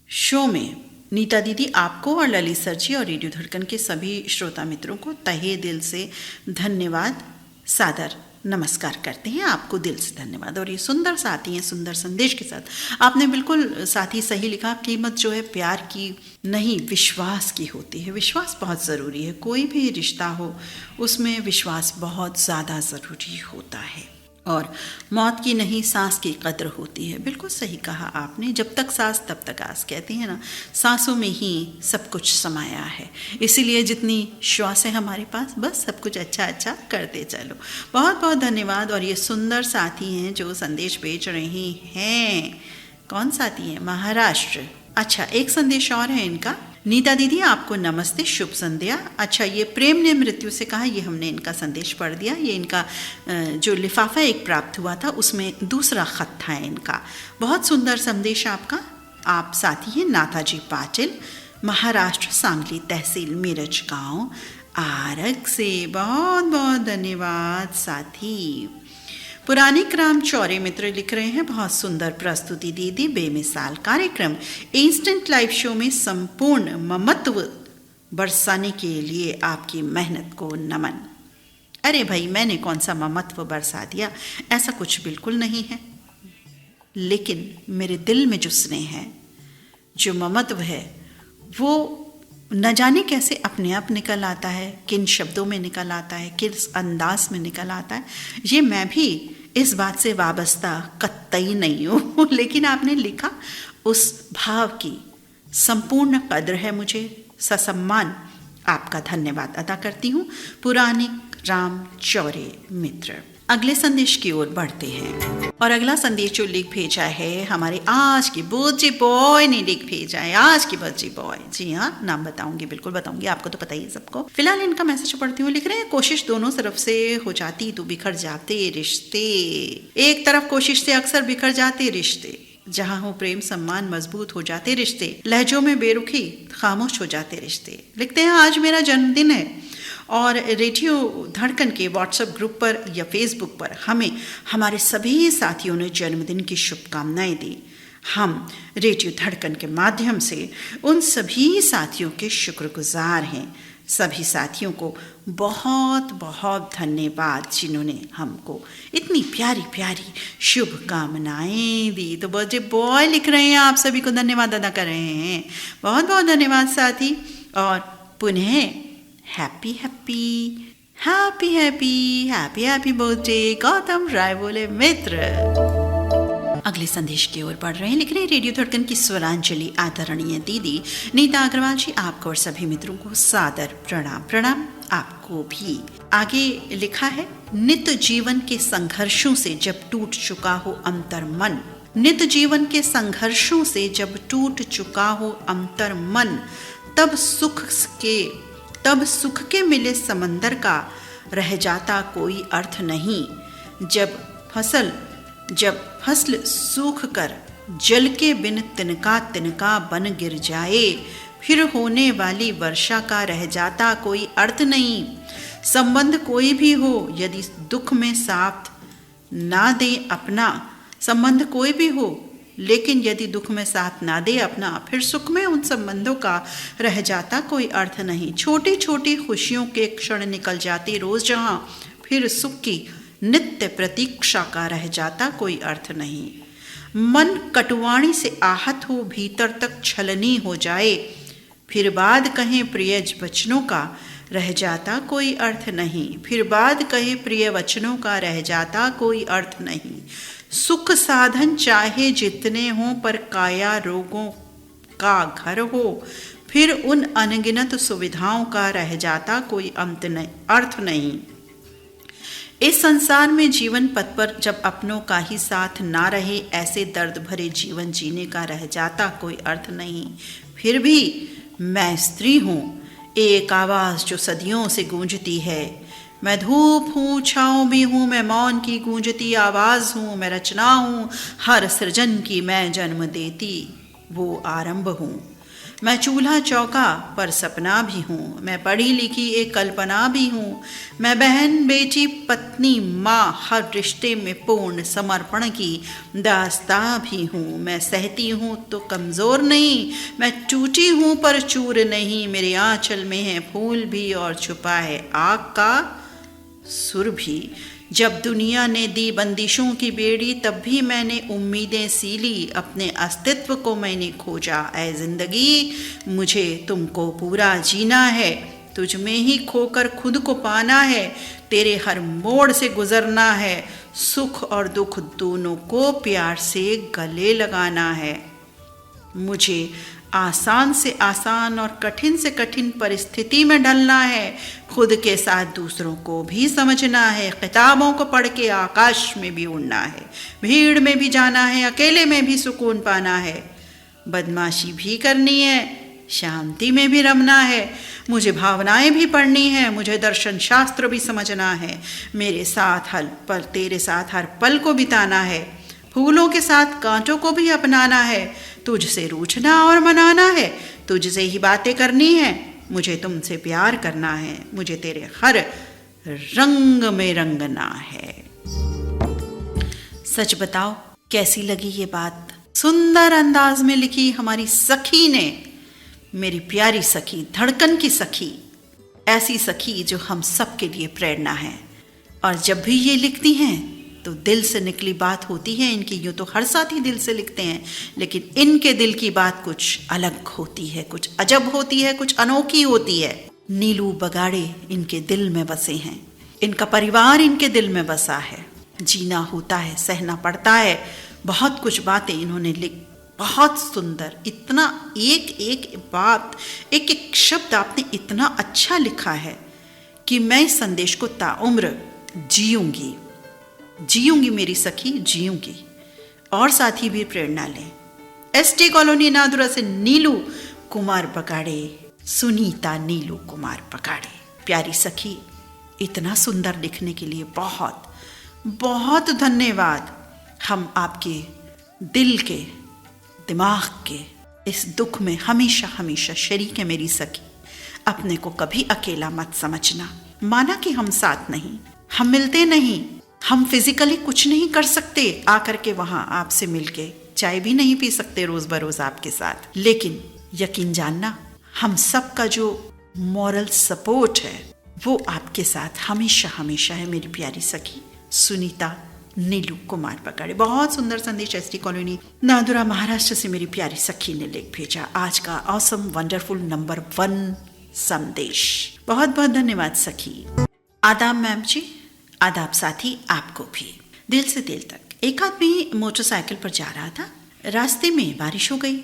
शो में नीता दीदी, आपको और ललित सर जी और रेडियो धड़कन के सभी श्रोता मित्रों को तहे दिल से धन्यवाद, सादर नमस्कार करते हैं। आपको दिल से धन्यवाद। और ये सुंदर साथी हैं, सुंदर संदेश के साथ आपने बिल्कुल साथी सही लिखा। कीमत जो है प्यार की नहीं विश्वास की होती है। विश्वास बहुत ज़रूरी है, कोई भी रिश्ता हो उसमें विश्वास बहुत ज़्यादा ज़रूरी होता है। और मौत की नहीं सांस की कद्र होती है। बिल्कुल सही कहा आपने, जब तक सांस तब तक आस, कहते हैं ना, सांसों में ही सब कुछ समाया है। इसीलिए जितनी श्वास है हमारे पास, बस सब कुछ अच्छा अच्छा करते चलो। बहुत बहुत धन्यवाद। और ये सुंदर साथी हैं जो संदेश भेज रहे हैं। कौन साथी है? महाराष्ट्र। अच्छा, एक संदेश और है इनका। नीता दीदी, आपको नमस्ते, शुभ संध्या। अच्छा, ये प्रेम ने मृत्यु से कहा, ये हमने इनका संदेश पढ़ दिया। ये इनका जो लिफाफा एक प्राप्त हुआ था उसमें दूसरा खत था इनका। बहुत सुंदर संदेश आपका। आप साथी हैं नाथाजी पाटिल, महाराष्ट्र, सांगली तहसील, मिरज गांव, आरग से। बहुत बहुत धन्यवाद साथी। पुरानी क्राम चौरे मित्र लिख रहे हैं, बहुत सुंदर प्रस्तुति दीदी, बेमिसाल कार्यक्रम। इंस्टेंट लाइव शो में संपूर्ण ममत्व बरसाने के लिए आपकी मेहनत को नमन। अरे भाई, मैंने कौन सा ममत्व बरसा दिया, ऐसा कुछ बिल्कुल नहीं है। लेकिन मेरे दिल में जो स्नेह है, जो ममत्व है, वो न जाने कैसे अपने आप निकल आता है, किन शब्दों में निकल आता है, किस अंदाज में निकल आता है। ये मैं भी इस बात से वाबस्ता कतई नहीं हूँ, लेकिन आपने लिखा, उस भाव की संपूर्ण कद्र है मुझे। ससम्मान आपका धन्यवाद अदा करती हूँ। पुरानी राम चौरे मित्र। अगले संदेश की ओर बढ़ते हैं और अगला संदेश जो लिख भेजा है हमारे आज के बर्थडे बॉय ने लिख भेजा है। आज के बर्थडे बॉय, जी हाँ, नाम बताऊंगी, बिल्कुल बताऊंगी, आपको तो पता ही है सबको। फिलहाल इनका मैसेज पढ़ती हूँ। लिख रहे हैं, कोशिश दोनों तरफ से हो जाती तो बिखर जाते रिश्ते। एक तरफ कोशिश से अक्सर बिखर जाते रिश्ते। जहाँ हो प्रेम सम्मान मजबूत हो जाते रिश्ते, लहजों में बेरुखी खामोश हो जाते रिश्ते। लिखते हैं आज मेरा जन्मदिन है और रेडियो धड़कन के व्हाट्सएप ग्रुप पर या फेसबुक पर हमें हमारे सभी साथियों ने जन्मदिन की शुभकामनाएं दी। हम रेडियो धड़कन के माध्यम से उन सभी साथियों के शुक्रगुजार हैं। सभी साथियों को बहुत बहुत धन्यवाद जिन्होंने हमको इतनी प्यारी प्यारी शुभकामनाएं दी। तो बर्थडे बॉय लिख रहे हैं, आप सभी को धन्यवाद अदा कर रहे हैं। बहुत बहुत धन्यवाद साथी। और पुनः happy happy happy happy happy happy birthday Gautam Rai बोले मित्र। अगले संदेश की ओर बढ़ रहे हैं। लिख रहे हैं रेडियो धड़कन की स्वरांजलि आदरणीय दीदी नीता अग्रवाल जी, आपको और सभी मित्रों को सादर प्रणाम। प्रणाम आपको भी। आगे लिखा है, नित्य जीवन के संघर्षों से जब टूट चुका हो अंतर मन, नित्य जीवन के संघर्षों से जब टूट चुका हो अंतर मन, तब सुख के मिले समंदर का रह जाता कोई अर्थ नहीं। जब फसल सूख कर जल के बिन तिनका तिनका बन गिर जाए, फिर होने वाली वर्षा का रह जाता कोई अर्थ नहीं। संबंध कोई भी हो यदि दुख में साथ ना दे अपना, संबंध कोई भी हो लेकिन यदि दुख में साथ ना दे अपना, फिर सुख में उन संबंधों का रह जाता कोई अर्थ नहीं। छोटी छोटी खुशियों के क्षण निकल जाते रोज जहां, फिर सुख की नित्य प्रतीक्षा का रह जाता कोई अर्थ नहीं। मन कटुवाणी से आहत हो भीतर तक छलनी हो जाए, फिर बाद कहें प्रिय वचनों का रह जाता कोई अर्थ नहीं। फिर बाद कहे प्रिय वचनों का रह जाता कोई अर्थ नहीं। सुख साधन चाहे जितने हों पर काया रोगों का घर हो, फिर उन अनगिनत सुविधाओं का रह जाता कोई अर्थ नहीं। इस संसार में जीवन पथ पर जब अपनों का ही साथ ना रहे, ऐसे दर्द भरे जीवन जीने का रह जाता कोई अर्थ नहीं। फिर भी मैं स्त्री हूँ, एक आवाज़ जो सदियों से गूंजती है। मैं धूप हूँ, छाँव भी हूँ, मैं मौन की गूंजती आवाज़ हूँ। मैं रचना हूँ, हर सृजन की मैं जन्म देती वो आरंभ हूँ। मैं चूल्हा चौका पर सपना भी हूँ, मैं पढ़ी लिखी एक कल्पना भी हूँ। मैं बहन बेटी पत्नी माँ, हर रिश्ते में पूर्ण समर्पण की दास्तां भी हूँ। मैं सहती हूँ तो कमज़ोर नहीं, मैं टूटी हूँ पर चूर नहीं। मेरे आंचल में है फूल भी और छुपा है आग का सुर भी। जब दुनिया ने दी बंदिशों की बेड़ी, तब भी मैंने उम्मीदें सीली। अपने अस्तित्व को मैंने खोजा, ऐ जिंदगी मुझे तुमको पूरा जीना है। तुझ में ही खोकर खुद को पाना है, तेरे हर मोड़ से गुजरना है। सुख और दुख दोनों को प्यार से गले लगाना है। मुझे आसान से आसान और कठिन से कठिन परिस्थिति में ढलना है। खुद के साथ दूसरों को भी समझना है। किताबों को पढ़ के आकाश में भी उड़ना है। भीड़ में भी जाना है, अकेले में भी सुकून पाना है। बदमाशी भी करनी है, शांति में भी रमना है। मुझे भावनाएं भी पढ़नी है, मुझे दर्शन शास्त्र भी समझना है। मेरे साथ हर पल, तेरे साथ हर पल को बिताना है। फूलों के साथ कांटों को भी अपनाना है। तुझसे रूठना और मनाना है, तुझसे ही बातें करनी है। मुझे तुमसे प्यार करना है, मुझे तेरे हर रंग में रंगना है। सच बताओ कैसी लगी ये बात? सुंदर अंदाज में लिखी हमारी सखी ने, मेरी प्यारी सखी, धड़कन की सखी, ऐसी सखी जो हम सबके लिए प्रेरणा है। और जब भी ये लिखती हैं तो दिल से निकली बात होती है इनकी। यूँ तो हर साथी दिल से लिखते हैं, लेकिन इनके दिल की बात कुछ अलग होती है, कुछ अजब होती है, कुछ अनोखी होती है। नीलू बगाड़े इनके दिल में बसे हैं, इनका परिवार इनके दिल में बसा है। जीना होता है, सहना पड़ता है। बहुत कुछ बातें इन्होंने बहुत सुंदर, इतना एक एक बात, एक एक शब्द आपने इतना अच्छा लिखा है कि मैं इस संदेश को ताउम्र जीऊंगी मेरी सखी, जीऊंगी। और साथी भी प्रेरणा लें। एसटी कॉलोनी नादुरा से नीलू कुमार बगाड़े, सुनीता नीलू कुमार बगाड़े, प्यारी सखी, इतना सुंदर लिखने के लिए बहुत बहुत धन्यवाद। हम आपके दिल के, दिमाग के इस दुख में हमेशा हमेशा शरीक है मेरी सखी। अपने को कभी अकेला मत समझना। माना कि हम साथ नहीं, हम मिलते नहीं, हम फिजिकली कुछ नहीं कर सकते आकर के वहां आपसे मिलके, चाय भी नहीं पी सकते रोज बरोज आपके साथ, लेकिन यकीन जानना हम सब का जो मॉरल सपोर्ट है वो आपके साथ हमेशा हमेशा है मेरी प्यारी सखी सुनीता नीलू कुमार पकड़े। बहुत सुंदर संदेश एसटी कॉलोनी नादुरा महाराष्ट्र से मेरी प्यारी सखी ने लिख भेजा। आज का ऑसम वंडरफुल नंबर 1 संदेश। बहुत बहुत धन्यवाद सखी। आदाब मैम जी, आदाब साथी आपको भी दिल से दिल तक। एक आदमी मोटरसाइकिल पर जा रहा था, रास्ते में बारिश हो गई।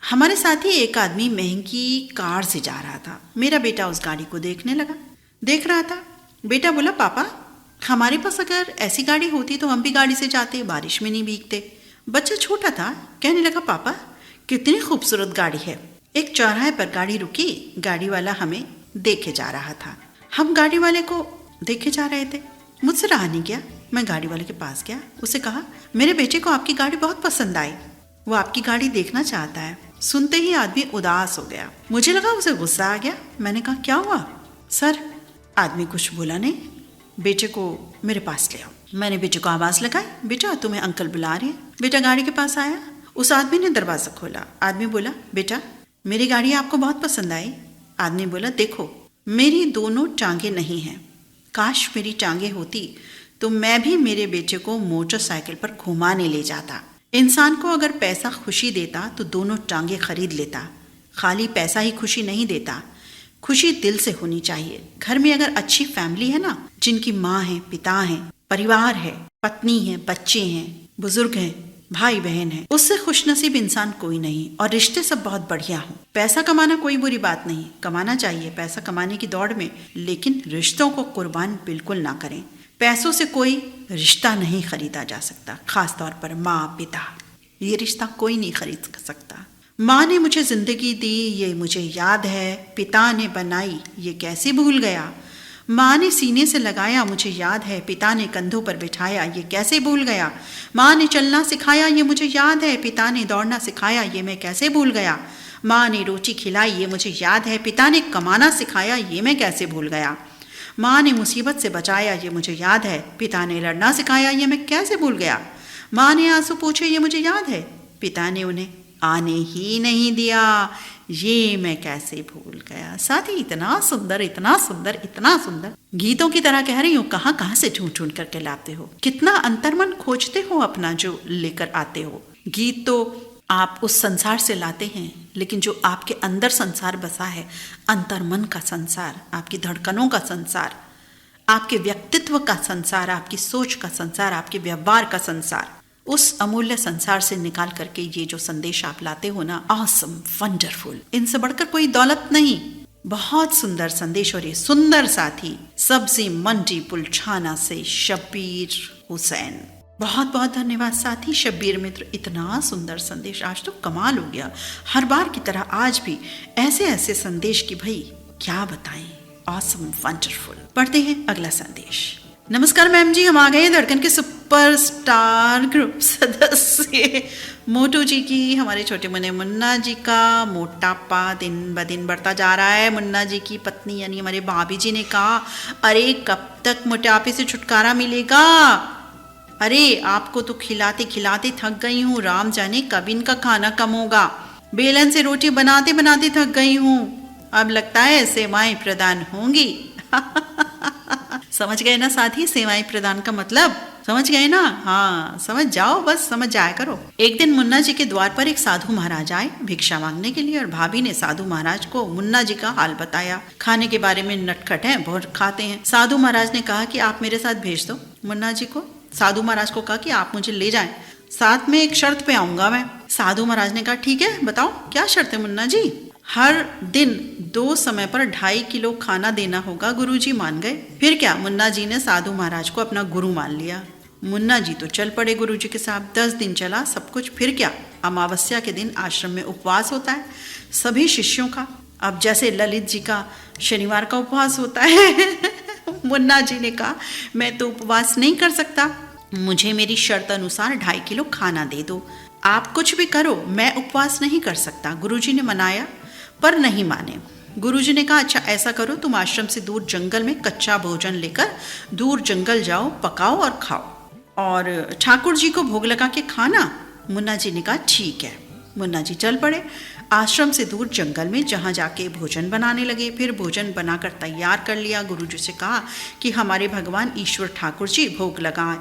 हमारे साथ ही एक आदमी महंगी कार से जा रहा था। मेरा बेटा उस गाड़ी को देखने लगा, देख रहा था। बेटा बोला, पापा हमारे पास अगर ऐसी गाड़ी होती तो हम भी गाड़ी से जाते, बारिश में नहीं भीगते। बच्चा छोटा था, कहने लगा, पापा कितनी खूबसूरत गाड़ी है। एक चौराहे पर गाड़ी रुकी, गाड़ी वाला हमें देखे जा रहा था, हम गाड़ी वाले को देखे जा रहे थे। मुझसे रहा नहीं गया, मैं गाड़ी वाले के पास गया, उसे कहा, मेरे बेटे को आपकी गाड़ी बहुत पसंद आई, वो आपकी गाड़ी देखना चाहता है। सुनते ही आदमी उदास हो गया। मुझे लगा उसे गुस्सा आ गया। मैंने कहा, क्या हुआ सर? आदमी कुछ बोला नहीं। बेटे को मेरे पास ले आओ। मैंने बेटे को आवाज लगाई, बेटा तुम्हें अंकल बुला रहे हैं। बेटा गाड़ी के पास आया, उस आदमी ने दरवाजा खोला। आदमी बोला, बेटा मेरी गाड़ी आपको बहुत पसंद आई। आदमी बोला, देखो मेरी दोनों टांगे नहीं हैं, काश मेरी टांगे होती तो मैं भी मेरे बेटे को मोटरसाइकिल पर घुमाने ले जाता। इंसान को अगर पैसा खुशी देता तो दोनों टांगे खरीद लेता। खाली पैसा ही खुशी नहीं देता, खुशी दिल से होनी चाहिए। घर में अगर अच्छी फैमिली है ना, जिनकी माँ है, पिता है, परिवार है, पत्नी है, बच्चे हैं, बुजुर्ग हैं, भाई बहन है, उससे खुशनसीब इंसान कोई नहीं। और रिश्ते सब बहुत बढ़िया हो। पैसा कमाना कोई बुरी बात नहीं, कमाना चाहिए पैसा कमाने की दौड़ में, लेकिन रिश्तों को कुर्बान बिल्कुल ना करें। पैसों से कोई रिश्ता नहीं खरीदा जा सकता, खास तौर पर माँ पिता, ये रिश्ता कोई नहीं खरीद सकता। माँ ने मुझे जिंदगी दी ये मुझे याद है, पिता ने बनाई ये कैसे भूल गया। माँ ने सीने से लगाया मुझे याद है, पिता ने कंधों पर बिठाया ये कैसे भूल गया। माँ ने चलना सिखाया ये मुझे याद है, पिता ने दौड़ना सिखाया ये मैं कैसे भूल गया। माँ ने रोटी खिलाई ये मुझे याद है, पिता ने कमाना सिखाया ये मैं कैसे भूल गया। माँ ने मुसीबत से बचाया ये मुझे याद है, पिता ने लड़ना सिखाया ये मैं कैसे भूल गया। माँ ने आंसू पूछे ये मुझे याद है, पिता ने उन्हें आने ही नहीं दिया ये मैं कैसे भूल गया। साथ ही इतना सुंदर, इतना सुंदर, इतना सुंदर गीतों की तरह कह रही हूँ, कहाँ कहाँ से ढूंढ ढूंढ करके लाते हो, कितना अंतर्मन खोजते हो अपना जो लेकर आते हो। गीत तो आप उस संसार से लाते हैं, लेकिन जो आपके अंदर संसार बसा है, अंतर्मन का संसार, आपकी धड़कनों का संसार, आपके व्यक्तित्व का संसार, आपकी सोच का संसार, आपके व्यवहार का संसार, उस अमूल्य संसार से निकाल करके ये जो संदेश आप लाते हो ना, ऑसम, वंडरफुल, इनसे बढ़कर कोई दौलत नहीं। बहुत सुंदर संदेश। और ये सुंदर साथी सब्जी मंडी पुलछाना से शब्बीर हुसैन, बहुत बहुत धन्यवाद साथी शब्बीर मित्र, इतना सुंदर संदेश। आज तो कमाल हो गया, हर बार की तरह आज भी ऐसे ऐसे संदेश की भाई क्या बताएं, ऑसम, वंडरफुल। पढ़ते हैं अगला संदेश। नमस्कार मैम जी, हम आ गए धड़कन के सुपरस्टार ग्रुप सदस्य मोटू जी की, हमारे छोटे मुन्ने मुन्ना जी का मोटापा दिन ब दिन बढ़ता जा रहा है। मुन्ना जी की पत्नी यानी हमारे भाभी जी ने कहा, अरे कब तक मोटापे से छुटकारा मिलेगा, अरे आपको तो खिलाते खिलाते थक गई हूँ, राम जाने कब इनका खाना कम होगा। बेलन से रोटी बनाते बनाते थक गई हूँ, अब लगता है सेवाएं प्रदान होंगी। समझ गए ना साथी, सेवाएं प्रदान का मतलब समझ गए ना? हाँ समझ जाओ, बस समझ जाया करो। एक दिन मुन्ना जी के द्वार पर एक साधु महाराज आए भिक्षा मांगने के लिए, और भाभी ने साधु महाराज को मुन्ना जी का हाल बताया। खाने के बारे में नटखट हैं, बहुत खाते हैं। साधु महाराज ने कहा कि आप मेरे साथ भेज दो मुन्ना जी को। साधु महाराज को कहा कि आप मुझे ले जाएं, साथ में एक शर्त पे आऊंगा मैं। साधु महाराज ने कहा ठीक है बताओ क्या शर्त है मुन्ना जी। हर दिन 2 समय पर 2.5 किलो खाना देना होगा। गुरुजी मान गए। फिर क्या, मुन्ना जी ने साधु महाराज को अपना गुरु मान लिया। मुन्ना जी तो चल पड़े गुरुजी के साथ। 10 दिन चला सब कुछ। फिर क्या, अमावस्या के दिन आश्रम में उपवास होता है सभी शिष्यों का। अब जैसे ललित जी का शनिवार का उपवास होता है मुन्ना जी ने कहा मैं तो उपवास नहीं कर सकता, मुझे मेरी शर्त अनुसार 2.5 किलो खाना दे दो। आप कुछ भी करो, मैं उपवास नहीं कर सकता। गुरुजी ने मनाया पर नहीं माने। गुरुजी ने कहा, अच्छा ऐसा करो, तुम आश्रम से दूर जंगल में कच्चा भोजन लेकर दूर जंगल जाओ, पकाओ और खाओ और ठाकुर जी को भोग लगा के खाना। मुन्ना जी ने कहा ठीक है। मुन्ना जी चल पड़े आश्रम से दूर जंगल में, जहाँ जाके भोजन बनाने लगे। फिर भोजन बनाकर तैयार कर लिया। गुरुजी से कहा कि हमारे भगवान ईश्वर ठाकुर जी भोग लगा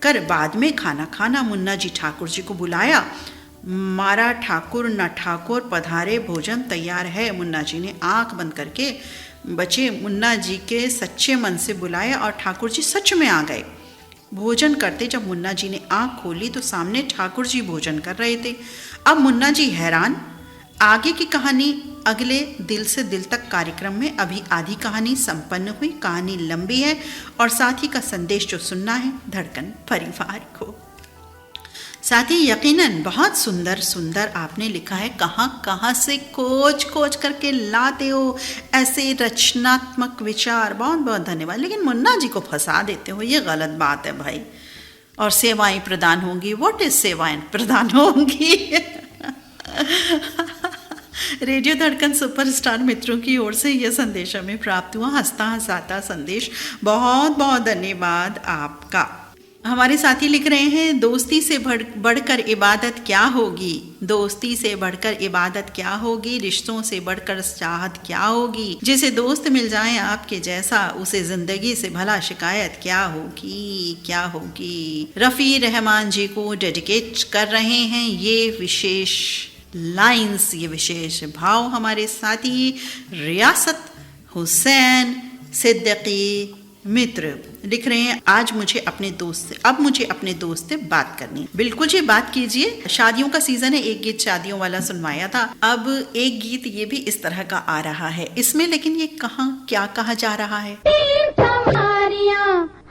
कर बाद में खाना खाना। मुन्ना जी ठाकुर जी को बुलाया। मारा ठाकुर न ठाकुर पधारे, भोजन तैयार है। मुन्ना जी ने आंख बंद करके बचे मुन्ना जी के सच्चे मन से बुलाया और ठाकुर जी सच में आ गए। भोजन करते जब मुन्ना जी ने आंख खोली तो सामने ठाकुर जी भोजन कर रहे थे। अब मुन्ना जी हैरान। आगे की कहानी अगले दिल से दिल तक कार्यक्रम में। अभी आधी कहानी संपन्न हुई। कहानी लंबी है और साथी का संदेश जो सुनना है धड़कन परिवार को। साथी यकीनन बहुत सुंदर सुंदर आपने लिखा है। कहाँ कहाँ से खोज खोज करके लाते हो ऐसे रचनात्मक विचार। बहुत बहुत धन्यवाद। लेकिन मुन्ना जी को फंसा देते हो, ये गलत बात है भाई। और सेवाएं प्रदान होंगी। व्हाट इज सेवाएं प्रदान होंगी? रेडियो धड़कन सुपरस्टार मित्रों की ओर से यह संदेश हमें प्राप्त हुआ। हंसता हंसाता संदेश। बहुत बहुत धन्यवाद आपका। हमारे साथी लिख रहे हैं, दोस्ती से बढ़कर इबादत क्या होगी? दोस्ती से बढ़कर इबादत क्या होगी? रिश्तों से बढ़कर चाहत क्या होगी? जिसे दोस्त मिल जाए आपके जैसा, उसे जिंदगी से भला शिकायत क्या होगी? क्या होगी? रफ़ी रहमान जी को डेडिकेट कर रहे हैं ये विशेष लाइंस, ये विशेष भाव। हमारे साथी रियासत हुसैन सिद्दीकी मित्र लिख रहे हैं, अब मुझे अपने दोस्त से बात करनी है। बिल्कुल जी, बात कीजिए। शादियों का सीजन है, एक गीत शादियों वाला सुनवाया था, अब एक गीत ये भी इस तरह का आ रहा है इसमें। लेकिन ये कहाँ क्या कहा जा रहा है?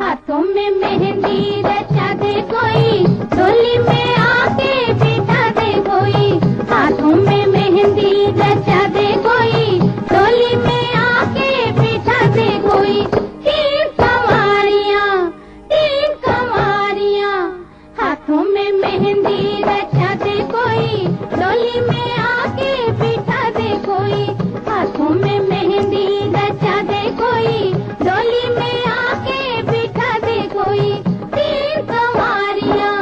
हाथों में मेहंदी रचा दे कोई, डोली में आके बिठा दे कोई। हाथों में मेहंदी रचा दे कोई, डोली में आके बिठा दे कोई। तीन कमारियां, हाथों में मेहंदी रचा दे कोई, डोली में आके बिठा दे कोई। हाथों में मेहंदी रचा दे कोई, डोली में आके बिठा दे कोई। तीन कमारियां।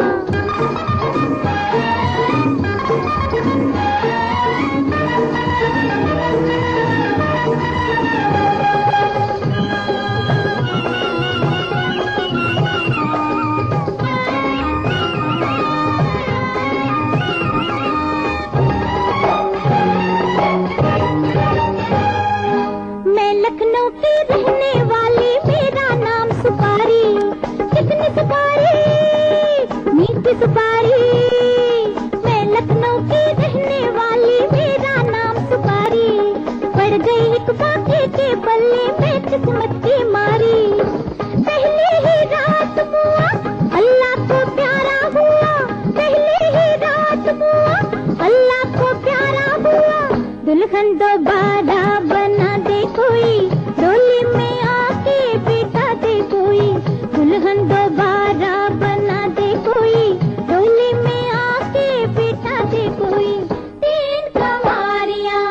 दुल्हन दोबारा बना दे कोई, डोली में आके बिठा दे कोई। दुल्हन दोबारा बना दे कोई, डोली में आके बिठा दे कोई। तीन कमारियां,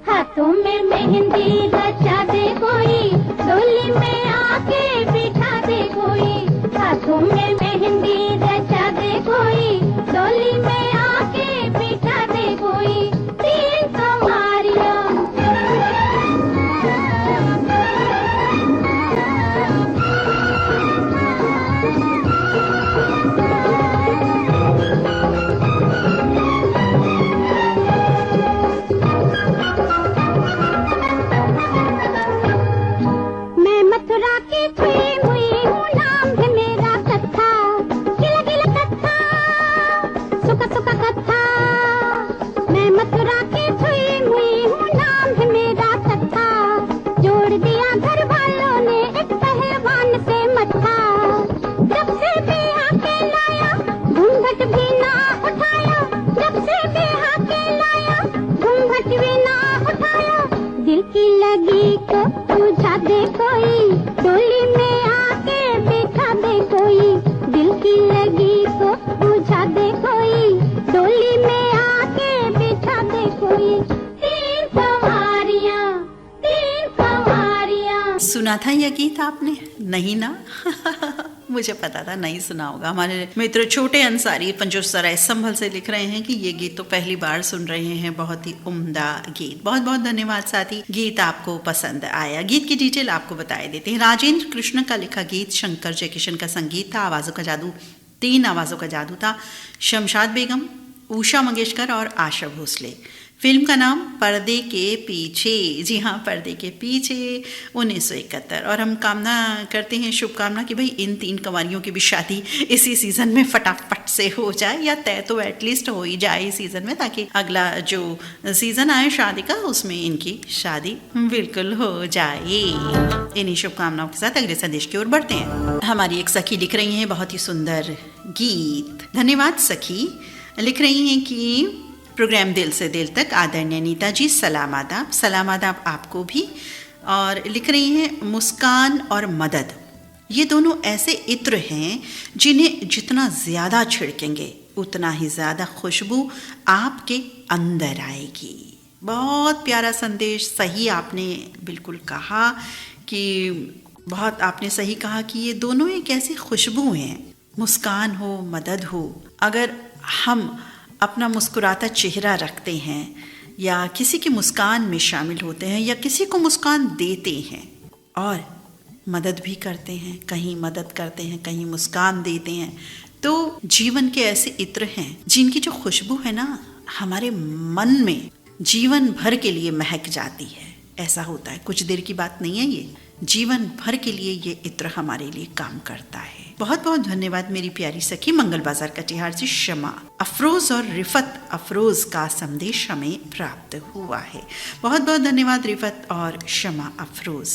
हाथों में मेहंदी रचा दे कोई, डोली में आके बिठा दे कोई। हाथों में मेहंदी रचा दे कोई, डोली में आके बिठा दे कोई। तीन कमारियां। मैं मथुरा की छुई हुई हूँ, नाम है मेरा कथा। गिला गिला कथा, सुखा सुखा कथा। मैं मथुरा की छुई हुई हूँ, नाम है मेरा कथा। जोड़ दिया घर वालों ने एक पहलवान से मत्था। जब से बिहा के लाया, घूंघट भी ना उठाया। जब से बिहा के लाया, घूंघट भी ना उठाया। दिल की लगी को बुझा दे कोई, डोली में आके बिठा दे कोई। दिल की लगी को
सुना था यह गीत आपने? नहीं ना? मुझे पता था नहीं सुना होगा। हमारे मित्र छोटे अंसारी पंजोसराय संभल से लिख रहे हैं कि ये गीत तो पहली बार सुन रहे हैं, बहुत ही उम्दा गीत। बहुत बहुत धन्यवाद साथी, गीत आपको पसंद आया। गीत की डिटेल आपको बताए देते हैं। राजेंद्र कृष्ण का लिखा गीत, शंकर जयकिशन का संगीत था, आवाज़ों का जादू, 3 आवाज़ों का जादू था, शमशाद बेगम, उषा मंगेशकर और आशा भोसले। फिल्म का नाम पर्दे के पीछे। जी हाँ, पर्दे के पीछे, 1971। और हम कामना करते हैं, शुभकामना कि भाई इन 3 कंवारियों की भी शादी इसी सीज़न में फटाफट से हो जाए, या तय तो एटलीस्ट हो ही जाए इस सीज़न में, ताकि अगला जो सीज़न आए शादी का उसमें इनकी शादी बिल्कुल हो जाए। इन्हीं शुभकामनाओं के साथ अगले संदेश की ओर बढ़ते हैं। हमारी एक सखी लिख रही हैं बहुत ही सुंदर गीत। धन्यवाद सखी। लिख रही हैं कि प्रोग्राम दिल से दिल तक आदरणीय नीता जी सलाम आदाब आपको भी। और लिख रही हैं मुस्कान और मदद, ये दोनों ऐसे इत्र हैं जिन्हें जितना ज़्यादा छिड़केंगे उतना ही ज़्यादा खुशबू आपके अंदर आएगी। बहुत प्यारा संदेश, सही आपने बिल्कुल कहा कि बहुत आपने सही कहा कि ये दोनों एक ऐसी खुशबू हैं, मुस्कान हो मदद हो। अगर हम अपना मुस्कुराता चेहरा रखते हैं या किसी की मुस्कान में शामिल होते हैं या किसी को मुस्कान देते हैं और मदद भी करते हैं, कहीं मदद करते हैं कहीं मुस्कान देते हैं, तो जीवन के ऐसे इत्र हैं जिनकी जो खुशबू है ना हमारे मन में जीवन भर के लिए महक जाती है। ऐसा होता है, कुछ देर की बात नहीं है, ये जीवन भर के लिए ये इत्र हमारे लिए काम करता है। बहुत बहुत धन्यवाद मेरी प्यारी सखी। मंगल बाजार कटिहार से शमा अफरोज और रिफत अफरोज का संदेश हमें प्राप्त हुआ है। बहुत बहुत धन्यवाद रिफत और शमा अफरोज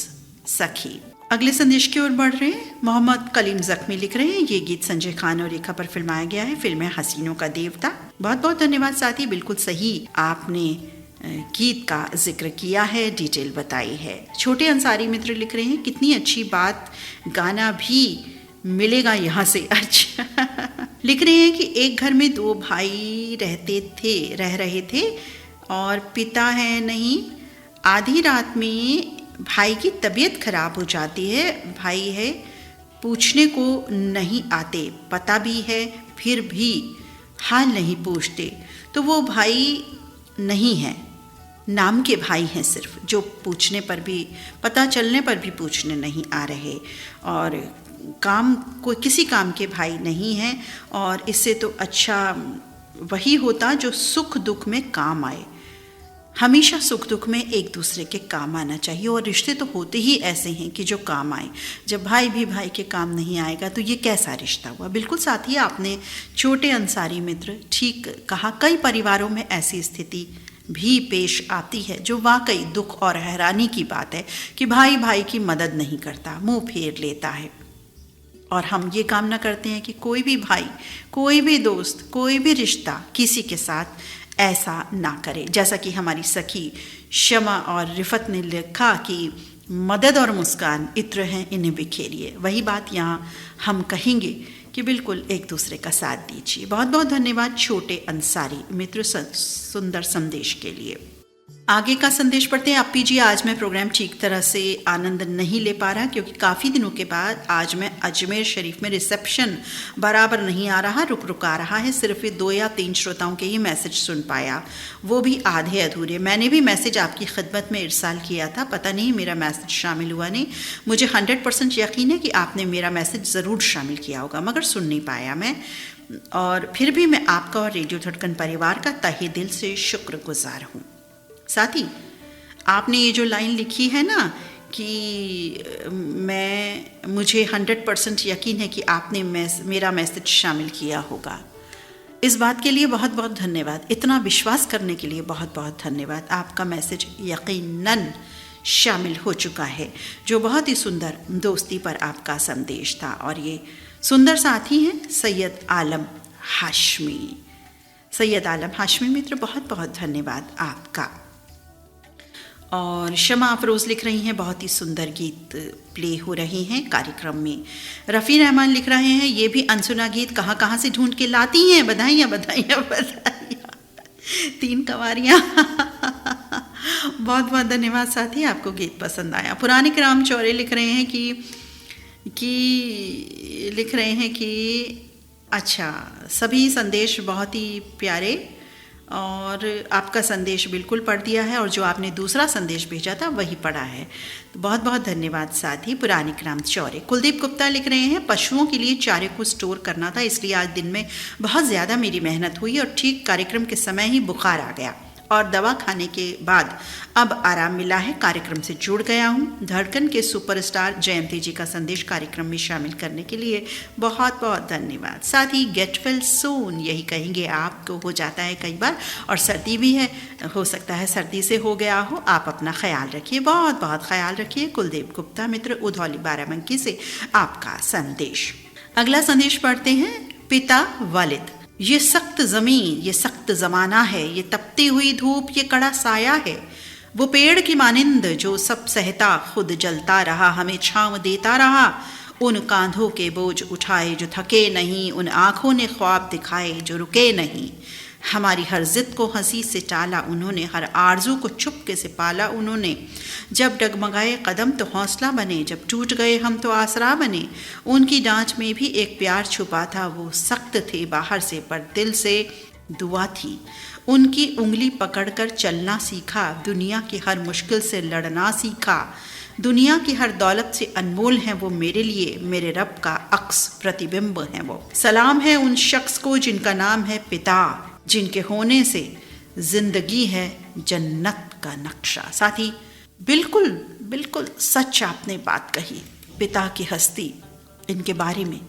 सखी। अगले संदेश की ओर बढ़ रहे हैं। मोहम्मद कलीम जख्मी लिख रहे हैं, ये गीत संजय खान और रेखा पर फिल्माया गया है, फिल्म है हसीनों का देवता। बहुत बहुत धन्यवाद साथी, बिल्कुल सही आपने गीत का जिक्र किया है, डिटेल बताई है। छोटे अंसारी मित्र लिख रहे हैं, कितनी अच्छी बात, गाना भी मिलेगा यहाँ से। अच्छा लिख रहे हैं कि एक घर में 2 भाई रह रहे थे और पिता है नहीं। आधी रात में भाई की तबीयत खराब हो जाती है, भाई है पूछने को नहीं आते, पता भी है फिर भी हाल नहीं पूछते। तो वो भाई नहीं है, नाम के भाई हैं सिर्फ, जो पूछने पर भी, पता चलने पर भी पूछने नहीं आ रहे, और काम कोई किसी काम के भाई नहीं हैं। और इससे तो अच्छा वही होता जो सुख दुख में काम आए। हमेशा सुख दुख में एक दूसरे के काम आना चाहिए, और रिश्ते तो होते ही ऐसे हैं कि जो काम आए। जब भाई भी भाई के काम नहीं आएगा तो ये कैसा रिश्ता हुआ। बिल्कुल साथी, आपने छोटे अंसारी मित्र ठीक कहा। कई परिवारों में ऐसी स्थिति भी पेश आती है जो वाकई दुख और हैरानी की बात है कि भाई भाई की मदद नहीं करता, मुंह फेर लेता है। और हम ये कामना करते हैं कि कोई भी भाई, कोई भी दोस्त, कोई भी रिश्ता किसी के साथ ऐसा ना करे। जैसा कि हमारी सखी शमा और रिफत ने लिखा कि मदद और मुस्कान इत्र हैं, इन्हें बिखेरिए। वही बात यहाँ हम कहेंगे कि बिल्कुल एक दूसरे का साथ दीजिए। बहुत बहुत धन्यवाद छोटे अंसारी मित्र सुंदर संदेश के लिए। आगे का संदेश पढ़ते हैं। अप्पी जी, आज मैं प्रोग्राम ठीक तरह से आनंद नहीं ले पा रहा क्योंकि काफ़ी दिनों के बाद आज मैं अजमेर शरीफ में रिसेप्शन बराबर नहीं आ रहा, रुक रुक आ रहा है। सिर्फ 2 या 3 श्रोताओं के ही मैसेज सुन पाया, वो भी आधे अधूरे। मैंने भी मैसेज आपकी खिदमत में इरसाल किया था, पता नहीं मेरा मैसेज शामिल हुआ नहीं। मुझे 100% यकीन है कि आपने मेरा मैसेज ज़रूर शामिल किया होगा, मगर सुन नहीं पाया मैं। और फिर भी मैं आपका और रेडियो धड़कन परिवार का तहे दिल से शुक्रगुजार हूँ। साथी, आपने ये जो लाइन लिखी है ना कि मुझे 100% यकीन है कि आपने मेरा मैसेज शामिल किया होगा, इस बात के लिए बहुत बहुत धन्यवाद। इतना विश्वास करने के लिए बहुत बहुत धन्यवाद। आपका मैसेज यकीनन शामिल हो चुका है, जो बहुत ही सुंदर दोस्ती पर आपका संदेश था। और ये सुंदर साथी हैं सैयद आलम हाशमी। सैयद आलम हाशमी मित्र, बहुत बहुत धन्यवाद आपका। और शमा अफरोज़ लिख रही हैं, बहुत ही सुंदर गीत प्ले हो रहे हैं कार्यक्रम में। रफ़ी रहमान लिख रहे हैं, ये भी अनसुना गीत कहाँ कहाँ से ढूंढ के लाती हैं, बधाइयाँ बधाइयाँ बधाइयाँ। 3 कंवारियाँ बहुत बहुत धन्यवाद साथी, आपको गीत पसंद आया। पुराने राम चौरे लिख रहे हैं कि अच्छा, सभी संदेश बहुत ही प्यारे और आपका संदेश बिल्कुल पढ़ दिया है और जो आपने दूसरा संदेश भेजा था वही पढ़ा है, तो बहुत बहुत धन्यवाद साथी। पुरानी ग्राम चौरे। कुलदीप गुप्ता लिख रहे हैं, पशुओं के लिए चारे को स्टोर करना था, इसलिए आज दिन में बहुत ज़्यादा मेरी मेहनत हुई और ठीक कार्यक्रम के समय ही बुखार आ गया और दवा खाने के बाद अब आराम मिला है। कार्यक्रम से जुड़ गया हूँ। धड़कन के सुपरस्टार जयंती जी का संदेश कार्यक्रम में शामिल करने के लिए बहुत बहुत धन्यवाद। साथ ही गेट वेल सून यही कहेंगे, आपको हो जाता है कई बार और सर्दी भी है, हो सकता है सर्दी से हो गया हो। आप अपना ख्याल रखिए, बहुत बहुत ख्याल रखिए। कुलदीप गुप्ता मित्र, उधौली बाराबंकी से आपका संदेश। अगला संदेश पढ़ते हैं। पिता वालिद। ये सख्त ज़मीन, ये सख्त ज़माना है, ये तपती हुई धूप, ये कड़ा साया है। वो पेड़ की मानिंद जो सब सहता खुद जलता रहा, हमें छांव देता रहा। उन कांधों के बोझ उठाए जो थके नहीं, उन आँखों ने ख्वाब दिखाए जो रुके नहीं। हमारी हर जिद को हंसी से टाला उन्होंने, हर आरजू को चुपके से पाला उन्होंने। जब डगमगाए कदम तो हौसला बने, जब टूट गए हम तो आसरा बने। उनकी डांच में भी एक प्यार छुपा था, वो सख्त थे बाहर से पर दिल से दुआ थी। उनकी उंगली पकड़कर चलना सीखा, दुनिया की हर मुश्किल से लड़ना सीखा। दुनिया की हर दौलत से अनमोल है वो मेरे लिए, मेरे रब का अक्स प्रतिबिंब है वो। सलाम है उन शख्स को जिनका नाम है पिता, जिनके होने से जिंदगी है जन्नत का नक्शा। साथी, बिल्कुल बिल्कुल सच आपने बात कही। पिता की हस्ती, इनके बारे में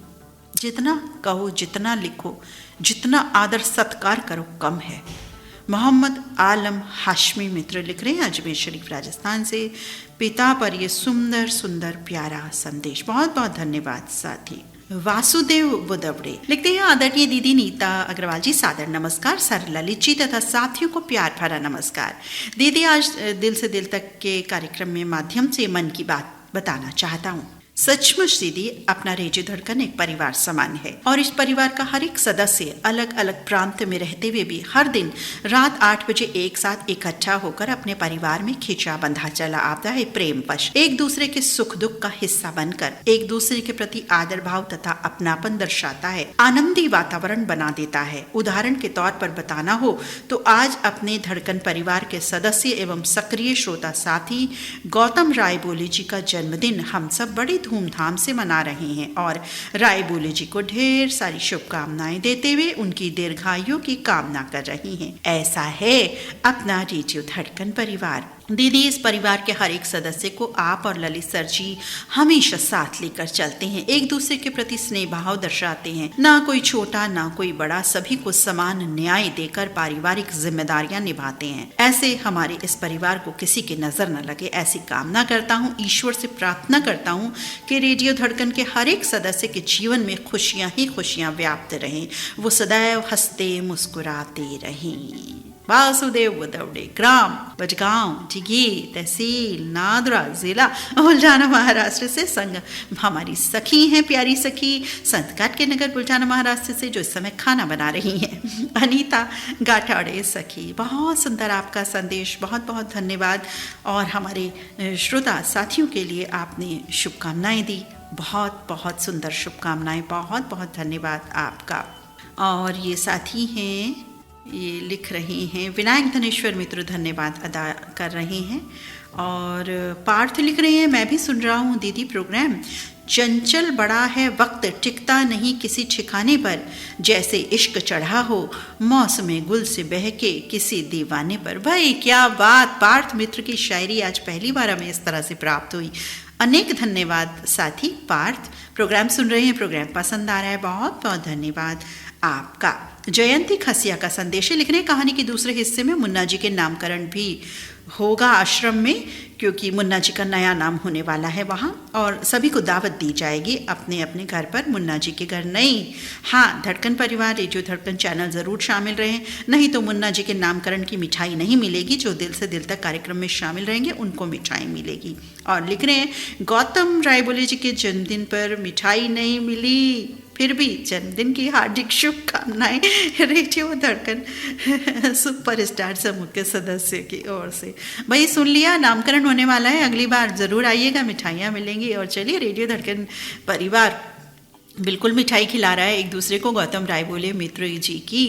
जितना कहो, जितना लिखो, जितना आदर सत्कार करो कम है। मोहम्मद आलम हाशमी मित्र लिख रहे हैं अजमेर शरीफ राजस्थान से, पिता पर ये सुंदर सुंदर प्यारा संदेश। बहुत बहुत धन्यवाद साथी। वासुदेव बुदवड़े लिखते हैं, आदरणीय दीदी नीता अग्रवाल जी सादर नमस्कार, सर ललित जी तथा साथियों को प्यार भरा नमस्कार। दीदी, आज दिल से दिल तक के कार्यक्रम में माध्यम से मन की बात बताना चाहता हूँ। सचमुच दीदी, अपना रेडियो धड़कन एक परिवार समान है और इस परिवार का हर एक सदस्य अलग अलग प्रांत में रहते हुए भी हर दिन रात 8 बजे एक साथ इकट्ठा होकर अपने परिवार में खिंचा बंधा चला आता है। प्रेम वश एक दूसरे के सुख दुख का हिस्सा बनकर एक दूसरे के प्रति आदर भाव तथा अपनापन दर्शाता है, आनंदी वातावरण बना देता है। उदाहरण के तौर पर बताना हो तो आज अपने धड़कन परिवार के सदस्य एवं सक्रिय श्रोता साथी गौतम रायबोले जी का जन्मदिन हम सब बड़ी धूमधाम से मना रहे हैं और रायबोले जी को ढेर सारी शुभकामनाएं देते हुए उनकी दीर्घायु की कामना कर रही हैं। ऐसा है अपना रेडियो धड़कन परिवार। दीदी, इस परिवार के हर एक सदस्य को आप और ललित सर जी हमेशा साथ लेकर चलते हैं, एक दूसरे के प्रति स्नेह भाव दर्शाते हैं। ना कोई छोटा ना कोई बड़ा, सभी को समान न्याय देकर पारिवारिक जिम्मेदारियां निभाते हैं। ऐसे हमारे इस परिवार को किसी की नजर न लगे, ऐसी कामना करता हूँ। ईश्वर से प्रार्थना करता हूँ कि रेडियो धड़कन के हर एक सदस्य के जीवन में खुशियां ही खुशियां व्याप्त रहें, वो सदैव हंसते मुस्कुराते रहें। वासुदेव बुदवड़े, ग्राम बजगांव, जिगी, तहसील नादरा, जिला बुल्ढाना महाराष्ट्र से संग हमारी सखी हैं, प्यारी सखी संत काट के नगर बुल्ढाना महाराष्ट्र से, जो इस समय खाना बना रही हैं, अनीता गाठाड़े सखी। बहुत सुंदर आपका संदेश, बहुत बहुत धन्यवाद। और हमारे श्रोता साथियों के लिए आपने शुभकामनाएं दी, बहुत बहुत सुंदर शुभकामनाएं, बहुत बहुत धन्यवाद आपका। और ये साथी हैं, ये लिख रहे हैं, विनायक धनेश्वर मित्र धन्यवाद अदा कर रहे हैं। और पार्थ लिख रहे हैं, मैं भी सुन रहा हूँ दीदी प्रोग्राम। चंचल बड़ा है वक्त, टिकता नहीं किसी ठिकाने पर, जैसे इश्क चढ़ा हो मौसम गुल से बहके किसी दीवाने पर। भाई क्या बात, पार्थ मित्र की शायरी आज पहली बार हमें इस तरह से प्राप्त हुई। अनेक धन्यवाद साथी पार्थ, प्रोग्राम सुन रहे हैं, प्रोग्राम पसंद आ रहा है, बहुत बहुत धन्यवाद आपका। जयंती खसिया का संदेश है, लिख रहे हैं, कहानी के दूसरे हिस्से में मुन्ना जी के नामकरण भी होगा आश्रम में, क्योंकि मुन्ना जी का नया नाम होने वाला है वहाँ, और सभी को दावत दी जाएगी अपने अपने घर पर। मुन्ना जी के घर नहीं, हाँ, धड़कन परिवार रेडियो धड़कन चैनल ज़रूर शामिल रहें, नहीं तो मुन्ना जी के नामकरण की मिठाई नहीं मिलेगी। जो दिल से दिल तक कार्यक्रम में शामिल रहेंगे उनको मिठाई मिलेगी। और लिख रहे हैं, गौतम रायबोले जी के जन्मदिन पर मिठाई नहीं मिली, फिर भी जन्मदिन की हार्दिक शुभकामनाएं रेडियो धड़कन सुपरस्टार समूह के सदस्य की ओर से। भाई सुन लिया, नामकरण होने वाला है, अगली बार ज़रूर आइएगा, मिठाइयाँ मिलेंगी। और चलिए, रेडियो धड़कन परिवार बिल्कुल मिठाई खिला रहा है एक दूसरे को। गौतम राय बोले मित्र जी की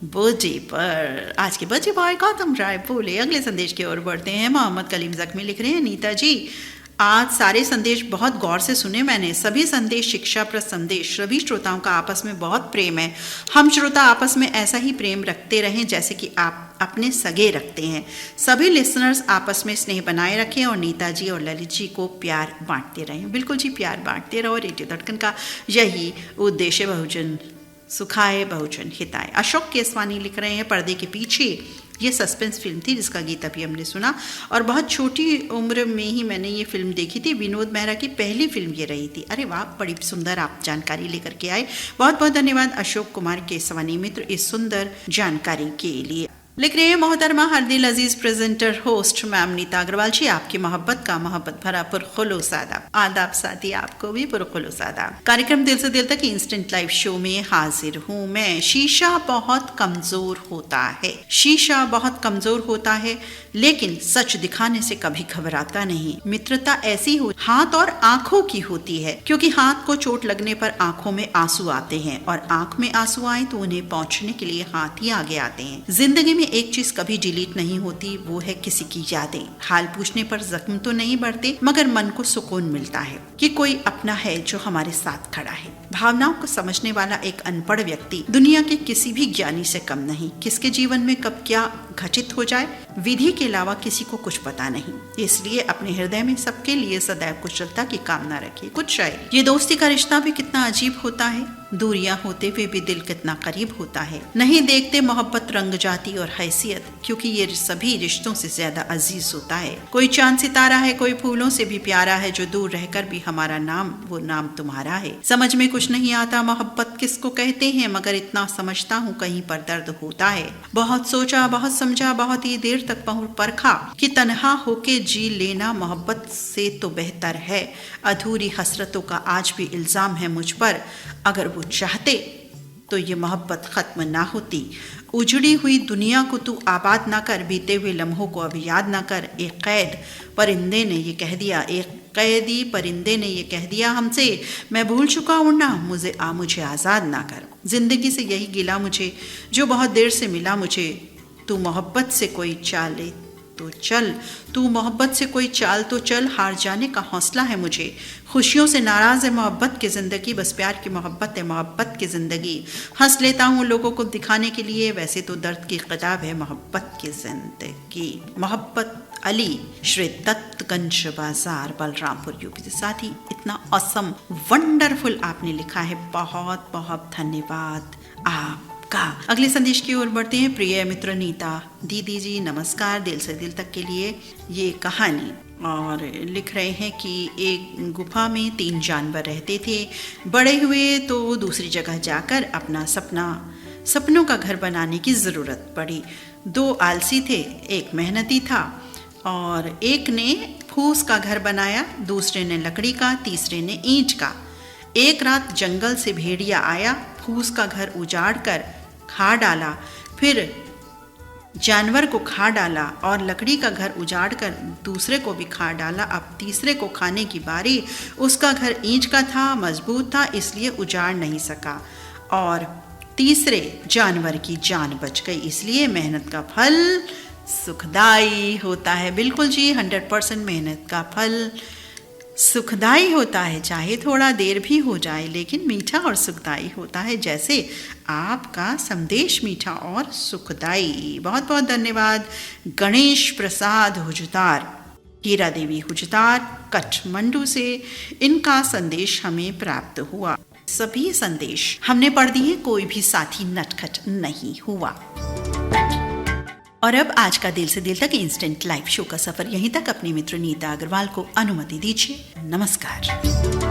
बर्थडे पर, आज के बर्थडे बॉय गौतम राय बोले। अगले संदेश की ओर बढ़ते हैं। मोहम्मद कलीम जख्मी लिख रहे हैं, नीता जी आज सारे संदेश बहुत गौर से सुने मैंने, सभी संदेश शिक्षाप्रद संदेश, सभी श्रोताओं का आपस में बहुत प्रेम है। हम श्रोता आपस में ऐसा ही प्रेम रखते रहें जैसे कि आप अपने सगे रखते हैं। सभी लिसनर्स आपस में स्नेह बनाए रखें और नीता जी और ललित जी को प्यार बांटते रहें। बिल्कुल जी, प्यार बांटते रहो। रेडियो धड़कन का यही उद्देश्य, बहुजन सुखाए बहुजन हिताए। अशोक केसवानी लिख रहे हैं, पर्दे के पीछे ये सस्पेंस फिल्म थी जिसका गीत अभी हमने सुना, और बहुत छोटी उम्र में ही मैंने ये फिल्म देखी थी। विनोद मेहरा की पहली फिल्म ये रही थी। अरे वाह, बड़ी सुंदर आप जानकारी लेकर के आए। बहुत बहुत धन्यवाद अशोक कुमार केसवानी मित्र इस सुंदर जानकारी के लिए। लिख रहे हैं मोहतरमा हरदिल अजीज presenter host ma'am Neeta Agarwal ji, आपकी मोहब्बत का मोहब्बत भरा पुरखुलूस आदाब। आदाब साथी, आपको भी पुरखुलूस आदाब। कार्यक्रम दिल से दिल तक इंस्टेंट लाइव शो में हाजिर हूँ मैं। शीशा बहुत कमजोर होता है, शीशा बहुत कमजोर होता है, लेकिन सच दिखाने से कभी घबराता नहीं। मित्रता ऐसी हो हाथ और आंखों की होती है, क्योंकि हाथ को चोट लगने पर आंखों में आंसू आते हैं, और आंख में आंसू आए तो उन्हें पहुंचने के लिए हाथ ही आगे आते हैं। जिंदगी में एक चीज कभी डिलीट नहीं होती, वो है किसी की यादें। हाल पूछने पर जख्म तो नहीं बढ़ते, मगर मन को सुकून मिलता है कि कोई अपना है जो हमारे साथ खड़ा है। भावनाओं को समझने वाला एक अनपढ़ व्यक्ति दुनिया के किसी भी ज्ञानी से कम नहीं। किसके जीवन में कब क्या घटित हो जाए, विधि के अलावा किसी को कुछ पता नहीं। इसलिए अपने हृदय में सबके लिए सदैव कुशलता की कामना रखिए। कुछ शायरी, ये दोस्ती का रिश्ता भी कितना अजीब होता है, दूरियां होते हुए भी दिल कितना करीब होता है। नहीं देखते मोहब्बत रंग, जाति और हैसियत, क्योंकि ये सभी रिश्तों से ज्यादा अजीज होता है। कोई चांद सितारा है, कोई फूलों से भी प्यारा है, जो दूर रहकर भी हमारा नाम वो नाम तुम्हारा है। समझ में कुछ नहीं आता मोहब्बत किसको कहते हैं, मगर इतना समझता हूँ कहीं पर दर्द होता है। बहुत सोचा, बहुत समझा, बहुत ही देर तक परखा कि तन्हा होके जी लेना मोहब्बत से तो बेहतर है। अधूरी हसरतों का आज भी इल्जाम है मुझ पर, अगर वो चाहते तो ये मोहब्बत खत्म ना होती। उजड़ी हुई दुनिया को तू आबाद ना कर, बीते हुए लम्हों को अब याद ना कर। एक कैद परिंदे ने ये कह दिया, एक कैदी परिंदे ने ये कह दिया हमसे, मैं भूल चुका उड़ना, मुझे आज़ाद ना कर। जिंदगी से यही गिला मुझे जो बहुत देर से मिला मुझे। तू मोहब्बत से कोई चाले तो चल, तू मोहब्बत से कोई चाल तो चल, हार जाने का हौसला है मुझे। खुशियों से नाराज है मोहब्बत की जिंदगी, बस प्यार की मोहब्बत है मोहब्बत की जिंदगी। हंस लेता हूँ लोगों को दिखाने के लिए, वैसे तो दर्द की किताब है मोहब्बत की जिंदगी। मोहब्बत अली, श्री दत्तगंज बाजार, बलरामपुर यूपी। साथ ही इतना ऑसम वंडरफुल आपने लिखा है, बहुत बहुत धन्यवाद आप का। अगले संदेश की ओर बढ़ते हैं। प्रिय मित्र नीता दीदी जी नमस्कार, दिल से दिल तक के लिए ये कहानी। और लिख रहे हैं कि एक गुफा में 3 जानवर रहते थे। बड़े हुए तो दूसरी जगह जाकर अपना सपनों का घर बनाने की ज़रूरत पड़ी। 2 आलसी थे, एक मेहनती था, और एक ने फूस का घर बनाया, दूसरे ने लकड़ी का, तीसरे ने ईंट का। एक रात जंगल से भेड़िया आया, फूस का घर उजाड़ कर खा डाला, फिर जानवर को खा डाला, और लकड़ी का घर उजाड़ कर दूसरे को भी खा डाला। अब तीसरे को खाने की बारी। उसका घर ईंट का था, मजबूत था, इसलिए उजाड़ नहीं सका, और तीसरे जानवर की जान बच गई। इसलिए मेहनत का फल सुखदाई होता है। बिल्कुल जी, 100% मेहनत का फल सुखदाई होता है, चाहे थोड़ा देर भी हो जाए, लेकिन मीठा और सुखदाई होता है। जैसे आपका संदेश मीठा और सुखदाई। बहुत बहुत धन्यवाद गणेश प्रसाद हुजदार, हीरा देवी हुजदार, काठमांडू से इनका संदेश हमें प्राप्त हुआ। सभी संदेश हमने पढ़ दिए, कोई भी साथी नटखट नहीं हुआ। और अब आज का दिल से दिल तक इंस्टेंट लाइव शो का सफर यहीं तक। अपने मित्र नीता अग्रवाल को अनुमति दीजिए। नमस्कार।